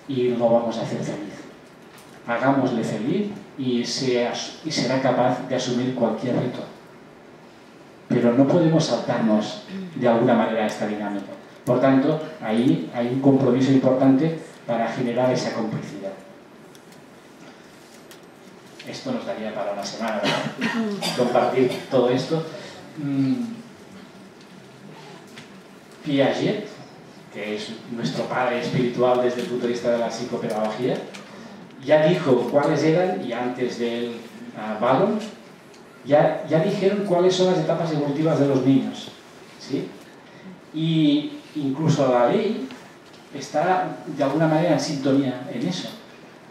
y lo vamos a hacer feliz. Hagámosle feliz y será capaz de asumir cualquier reto. Pero no podemos saltarnos de alguna manera esta dinámica. Por tanto, ahí hay un compromiso importante para generar esa complicidad. Esto nos daría para una semana, ¿verdad? Compartir todo esto. Piaget, que es nuestro padre espiritual desde el punto de vista de la psicopedagogía, ya dijo cuáles eran, y antes de él, Vallon, ya dijeron cuáles son las etapas evolutivas de los niños, ¿sí? Y incluso la ley está de alguna manera en sintonía en eso.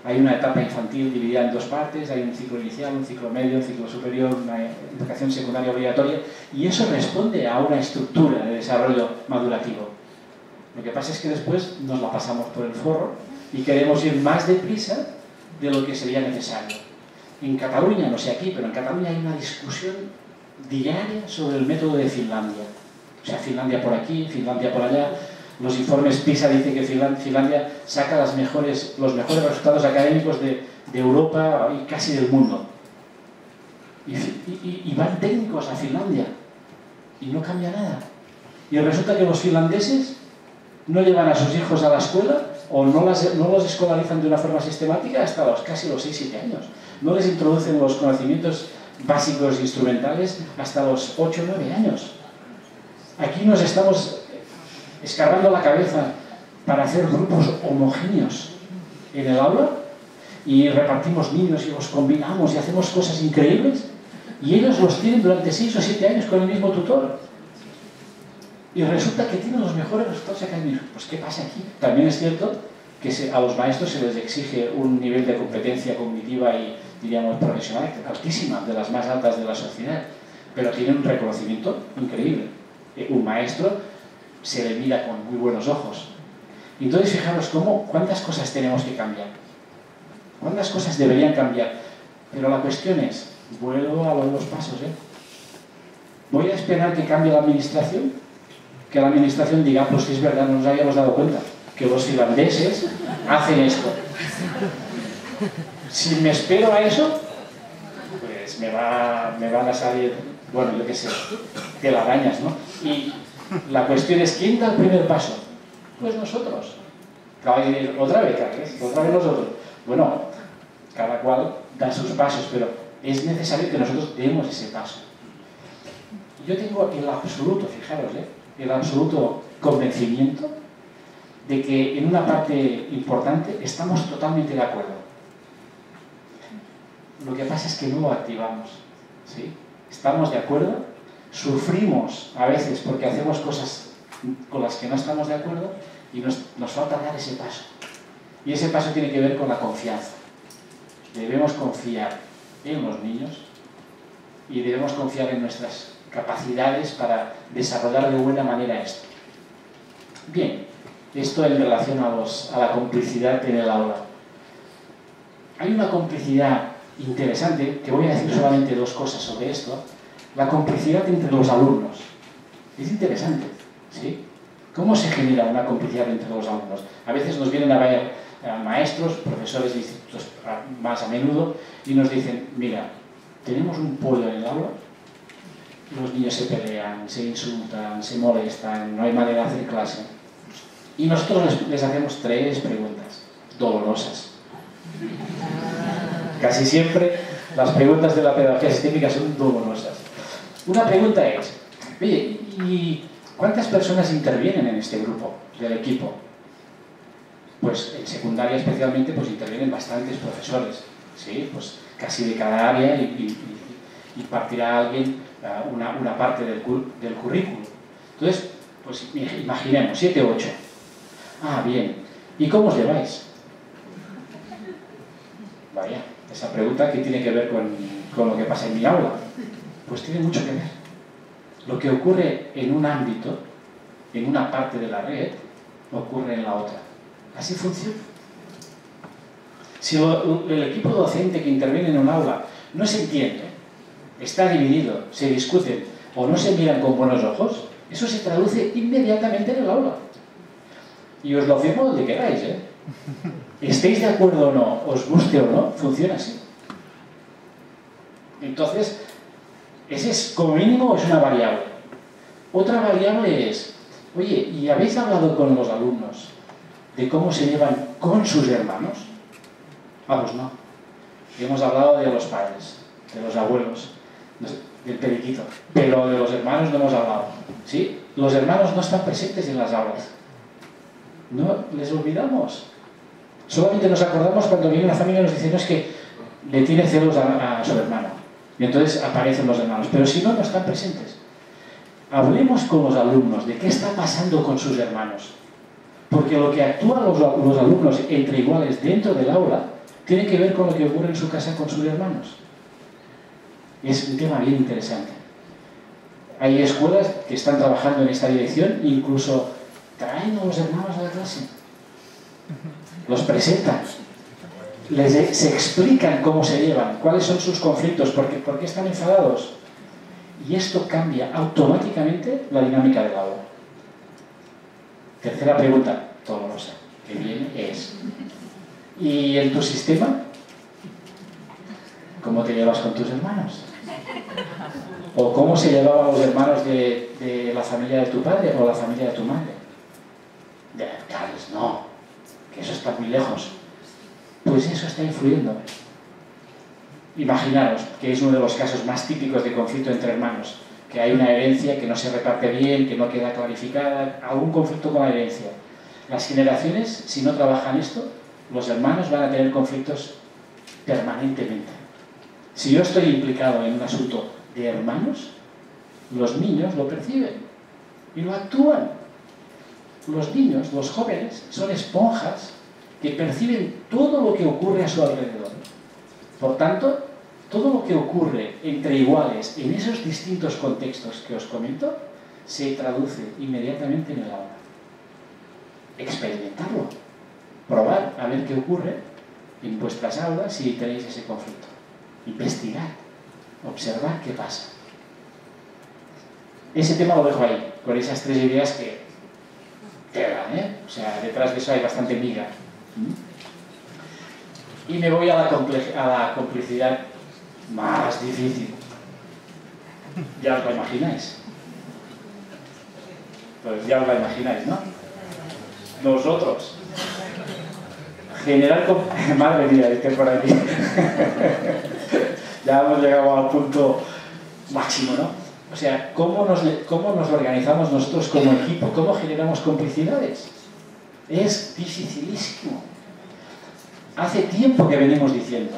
Hay una etapa infantil dividida en dos partes, hay un ciclo inicial, un ciclo medio, un ciclo superior, una educación secundaria obligatoria, y eso responde a una estructura de desarrollo madurativo. Lo que pasa es que después nos la pasamos por el forro y queremos ir más deprisa de lo que sería necesario. En Cataluña, no sé aquí, pero en Cataluña hay una discusión diaria sobre el método de Finlandia. O sea, Finlandia por aquí, Finlandia por allá. Los informes PISA dicen que Finlandia saca los mejores resultados académicos de Europa y casi del mundo. Y van técnicos a Finlandia y no cambia nada. Y resulta que los finlandeses no llevan a sus hijos a la escuela o no los escolarizan de una forma sistemática hasta casi los 6-7 años. No les introducen los conocimientos básicos instrumentales hasta los 8-9 años. Aquí nos estamos escarbando la cabeza para hacer grupos homogéneos en el aula y repartimos niños y los combinamos y hacemos cosas increíbles y ellos los tienen durante 6 o 7 años con el mismo tutor. Y resulta que tienen los mejores resultados académicos. Pues ¿qué pasa aquí? También es cierto que a los maestros se les exige un nivel de competencia cognitiva y, diríamos, profesional altísima, de las más altas de la sociedad, pero tienen un reconocimiento increíble. Un maestro se le mira con muy buenos ojos. Entonces, fijaros cuántas cosas tenemos que cambiar, cuántas cosas deberían cambiar. Pero la cuestión es, vuelvo a los pasos, ¿voy a esperar que cambie la administración? Que la administración diga, pues que es verdad, no nos habíamos dado cuenta que los finlandeses hacen esto. Si me espero a eso, pues me van a salir, bueno, yo qué sé, telarañas, ¿no? Y la cuestión es, ¿quién da el primer paso? Pues nosotros. Otra vez, Carles, otra vez nosotros. Bueno, cada cual da sus pasos, pero es necesario que nosotros demos ese paso. Yo tengo el absoluto, fijaros, el absoluto convencimiento de que en una parte importante estamos totalmente de acuerdo. Lo que pasa es que no lo activamos, ¿sí? Estamos de acuerdo, sufrimos a veces porque hacemos cosas con las que no estamos de acuerdo y nos falta dar ese paso. Y ese paso tiene que ver con la confianza. Debemos confiar en los niños y debemos confiar en nuestras capacidades para desarrollar de buena manera esto. Bien, esto en relación a la complicidad en el aula. Hay una complicidad interesante, que voy a decir solamente 2 cosas sobre esto. La complicidad entre los alumnos. Es interesante, ¿sí? ¿Cómo se genera una complicidad entre los alumnos? A veces nos vienen a ver maestros, profesores de institutos más a menudo, y nos dicen, mira, tenemos un pollo en el aula, los niños se pelean, se insultan, se molestan, no hay manera de hacer clase. Y nosotros les hacemos 3 preguntas dolorosas. Casi siempre las preguntas de la pedagogía sistémica son dolorosas. Una pregunta es, oye, ¿y cuántas personas intervienen en este grupo del equipo? Pues en secundaria especialmente pues intervienen bastantes profesores, ¿sí? Pues casi de cada área y partirá alguien una parte del currículum. Entonces, pues imaginemos, 7 o 8. Ah, bien. ¿Y cómo os lleváis? Vaya, esa pregunta, ¿qué tiene que ver con lo que pasa en mi aula? Pues tiene mucho que ver. Lo que ocurre en un ámbito, en una parte de la red, ocurre en la otra. Así funciona. Si el equipo docente que interviene en un aula no se entiende, está dividido, se discuten o no se miran con buenos ojos, eso se traduce inmediatamente en el aula. Y os lo afirmo donde queráis, estéis de acuerdo o no, os guste o no, funciona así. Entonces, ese es, como mínimo, es una variable. Otra variable es, oye, ¿y habéis hablado con los alumnos de cómo se llevan con sus hermanos? Ah, pues no. Hemos hablado de los padres, de los abuelos, del periquito, pero de los hermanos no hemos hablado. ¿Sí? Los hermanos no están presentes en las aulas. No les olvidamos. Solamente nos acordamos cuando viene una familia y nos dice, no, es que le tiene celos a su hermano. Y entonces aparecen los hermanos. Pero si no, no están presentes. Hablemos con los alumnos de qué está pasando con sus hermanos. Porque lo que actúan los alumnos entre iguales dentro del aula tiene que ver con lo que ocurre en su casa con sus hermanos. Es un tema bien interesante. Hay escuelas que están trabajando en esta dirección, incluso traen a los hermanos a la clase. Los presentan. Se explican cómo se llevan, cuáles son sus conflictos, por qué están enfadados. Y esto cambia automáticamente la dinámica del aula. Tercera pregunta, dolorosa, que viene es, ¿y en tu sistema? ¿Cómo te llevas con tus hermanos? ¿O cómo se llevaban los hermanos de la familia de tu padre o la familia de tu madre? Carles, no, que eso está muy lejos. Pues eso está influyendo. Imaginaros que es uno de los casos más típicos de conflicto entre hermanos, que hay una herencia que no se reparte bien, que no queda clarificada, algún conflicto con la herencia. Las generaciones, si no trabajan esto, los hermanos van a tener conflictos permanentemente. Si yo estoy implicado en un asunto de hermanos, los niños lo perciben y lo actúan. Los niños, los jóvenes, son esponjas que perciben todo lo que ocurre a su alrededor. Por tanto, todo lo que ocurre entre iguales en esos distintos contextos que os comento se traduce inmediatamente en el aula. Experimentarlo, probar a ver qué ocurre en vuestras aulas si tenéis ese conflicto. Investigar, observar qué pasa. Ese tema lo dejo ahí, con esas 3 ideas que quedan, ¿eh? O sea, detrás de eso hay bastante miga. Y me voy a la complicidad más difícil. Ya os lo imagináis. Pues ya os la imagináis, ¿no? Nosotros. Madre mía, es que por aquí. Ya hemos llegado al punto máximo, ¿no? O sea, ¿cómo nos organizamos nosotros como equipo? ¿Cómo generamos complicidades? Es dificilísimo. Hace tiempo que venimos diciendo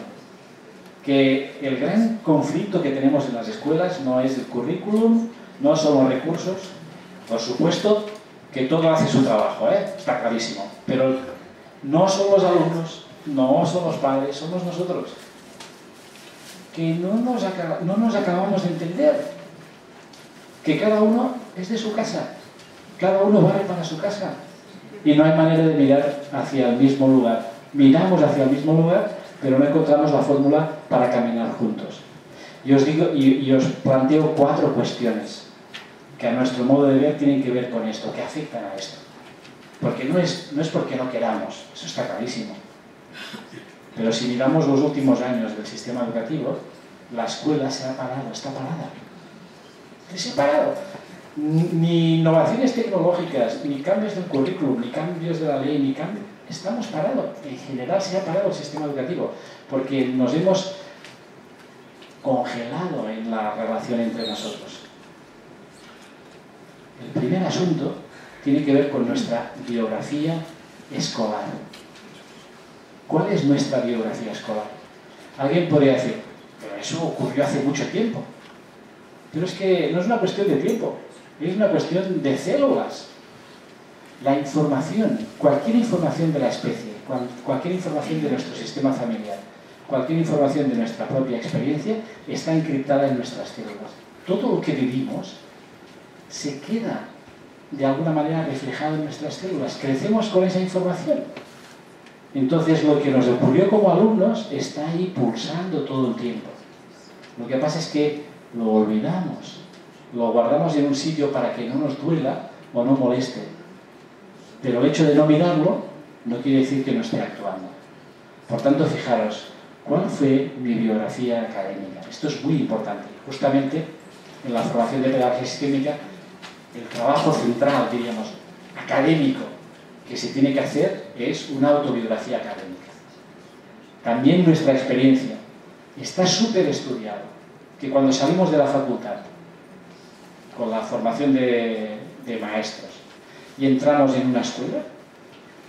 que el gran conflicto que tenemos en las escuelas no es el currículum, no son los recursos. Por supuesto que todo hace su trabajo, ¿eh? Está clarísimo. Pero no son los alumnos, no son los padres, somos nosotros. Que no nos acabamos de entender. Que cada uno es de su casa. Cada uno vale para su casa. Y no hay manera de mirar hacia el mismo lugar. Miramos hacia el mismo lugar, pero no encontramos la fórmula para caminar juntos. Y os digo, y os planteo 4 cuestiones que a nuestro modo de ver tienen que ver con esto, que afectan a esto. Porque no es porque no queramos, eso está clarísimo. Pero si miramos los últimos años del sistema educativo, la escuela se ha parado, está parada. Se ha parado. Ni innovaciones tecnológicas, ni cambios del currículum, ni cambios de la ley, ni cambios... Estamos parados. En general se ha parado el sistema educativo porque nos hemos congelado en la relación entre nosotros. El primer asunto tiene que ver con nuestra biografía escolar. ¿Cuál es nuestra biografía escolar? Alguien podría decir, pero eso ocurrió hace mucho tiempo. Pero es que no es una cuestión de tiempo, es una cuestión de células. La información, cualquier información de la especie, cualquier información de nuestro sistema familiar, cualquier información de nuestra propia experiencia está encriptada en nuestras células. Todo lo que vivimos se queda de alguna manera reflejado en nuestras células. Crecemos con esa información. Entonces lo que nos ocurrió como alumnos está ahí pulsando todo el tiempo. Lo que pasa es que lo olvidamos, lo guardamos en un sitio para que no nos duela o no moleste. Pero el hecho de no mirarlo no quiere decir que no esté actuando. Por tanto, fijaros, ¿cuál fue mi biografía académica? Esto es muy importante. Justamente en la formación de pedagogía sistémica, el trabajo central, diríamos, académico, que se tiene que hacer es una autobiografía académica. También nuestra experiencia está súper estudiado, que cuando salimos de la facultad, con la formación de maestros, y entramos en una escuela,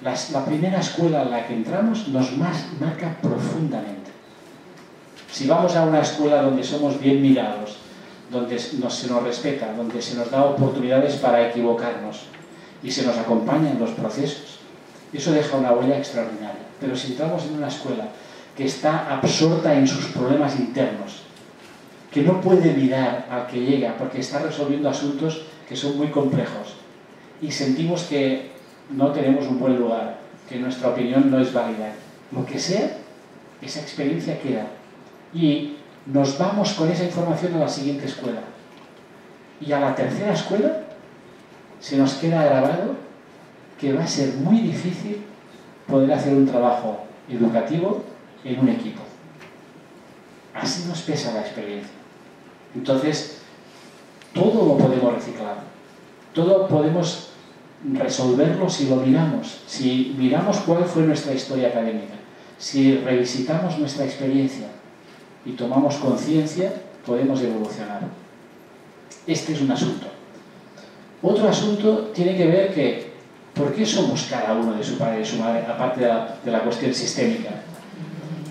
la primera escuela en la que entramos nos marca profundamente. Si vamos a una escuela donde somos bien mirados, donde se nos respeta, donde se nos da oportunidades para equivocarnos y se nos acompaña en los procesos, eso deja una huella extraordinaria. Pero si entramos en una escuela que está absorta en sus problemas internos, que no puede mirar al que llega porque está resolviendo asuntos que son muy complejos, y sentimos que no tenemos un buen lugar, que nuestra opinión no es válida, lo que sea, esa experiencia queda. Y nos vamos con esa información a la siguiente escuela. Y a la tercera escuela se nos queda grabado que va a ser muy difícil poder hacer un trabajo educativo en un equipo. Así nos pesa la experiencia. Entonces, todo lo podemos reciclar. Todo podemos resolverlo si lo miramos, si miramos cuál fue nuestra historia académica, si revisitamos nuestra experiencia y tomamos conciencia, podemos evolucionar. Este es un asunto. Otro asunto tiene que ver que ¿Por qué somos cada uno de su padre y de su madre, aparte de la cuestión sistémica?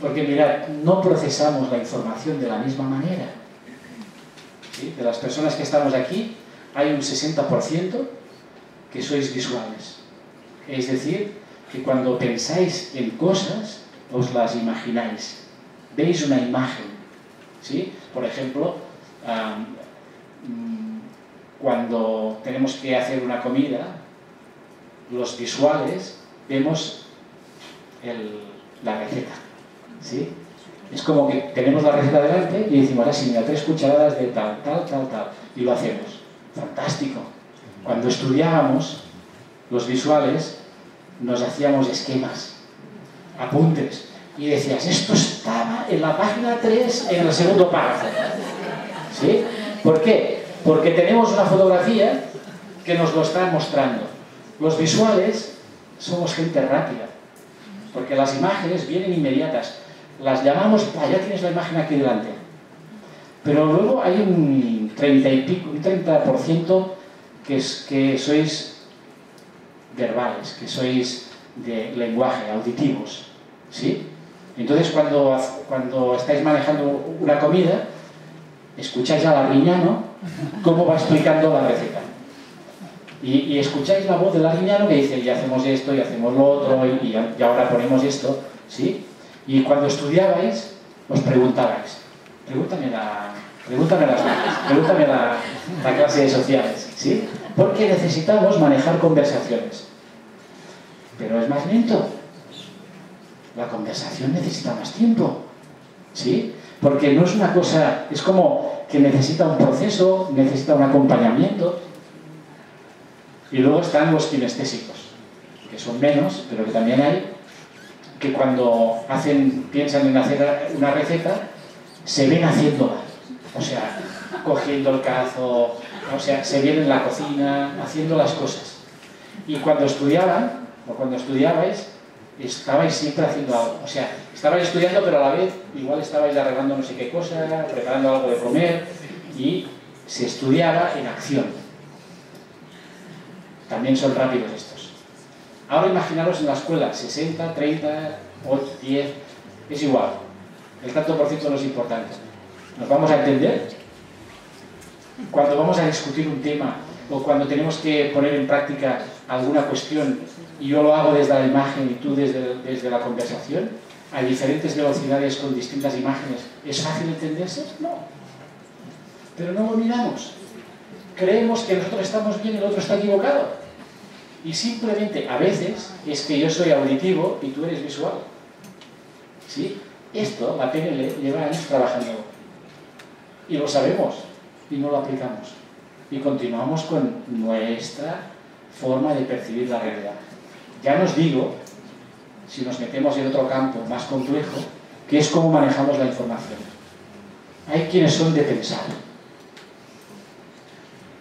Porque mirad, no procesamos la información de la misma manera. ¿Sí? De las personas que estamos aquí, hay un 60% que sois visuales. Es decir, que cuando pensáis en cosas, os las imagináis. Veis una imagen. ¿Sí? Por ejemplo, cuando tenemos que hacer una comida, los visuales vemos la receta. ¿Sí? Es como que tenemos la receta delante y decimos, así, mira, 3 cucharadas de tal, tal, tal, tal, y lo hacemos. Fantástico. Cuando estudiábamos los visuales, nos hacíamos esquemas, apuntes, y decías, esto estaba en la página 3, en el segundo párrafo. ¿Sí? ¿Por qué? Porque tenemos una fotografía que nos lo está mostrando. Los visuales somos gente rápida, porque las imágenes vienen inmediatas. Las llamamos, ya tienes la imagen aquí delante. Pero luego hay un 30% que sois verbales, que sois de lenguaje, auditivos. ¿Sí? Entonces cuando estáis manejando una comida, escucháis a Arguiñano cómo va explicando la receta. Y escucháis la voz del Arguiñano que dice, y hacemos esto, y hacemos lo otro, y ahora ponemos esto, ¿sí? Y cuando estudiabais, os preguntabais, pregúntame la clase de sociales, ¿sí? Porque necesitamos manejar conversaciones. Pero es más lento. La conversación necesita más tiempo, ¿sí? Porque no es una cosa, es como que necesita un proceso, necesita un acompañamiento. Y luego están los kinestésicos, que son menos, pero que también hay, que cuando piensan en hacer una receta, se ven haciéndola. O sea, cogiendo el cazo, o sea, se ven en la cocina, haciendo las cosas. Y cuando estudiaban, o cuando estudiabais, estabais siempre haciendo algo. O sea, estabais estudiando, pero a la vez igual estabais arreglando no sé qué cosa, preparando algo de comer, y se estudiaba en acción. También son rápidos estos. Ahora imaginaros en la escuela, 60, 30, 10, es igual. El tanto por ciento no es importante. ¿Nos vamos a entender? Cuando vamos a discutir un tema o cuando tenemos que poner en práctica alguna cuestión y yo lo hago desde la imagen y tú desde la conversación, a diferentes velocidades con distintas imágenes, ¿es fácil entenderse? No. Pero no lo miramos. Creemos que nosotros estamos bien y el otro está equivocado. Y simplemente, a veces, es que yo soy auditivo y tú eres visual. ¿Sí? Esto, la PNL, lleva años trabajando. Y lo sabemos. Y no lo aplicamos. Y continuamos con nuestra forma de percibir la realidad. Ya nos digo, si nos metemos en otro campo más complejo, que es cómo manejamos la información. Hay quienes son de pensar.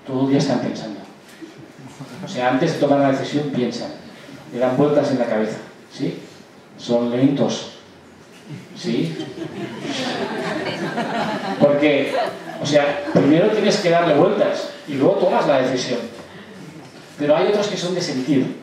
Todo el día están pensando. O sea, antes de tomar una decisión piensan, le dan vueltas en la cabeza, ¿sí? Son lentos, ¿sí? Porque, o sea, primero tienes que darle vueltas y luego tomas la decisión. Pero hay otros que son de sentir.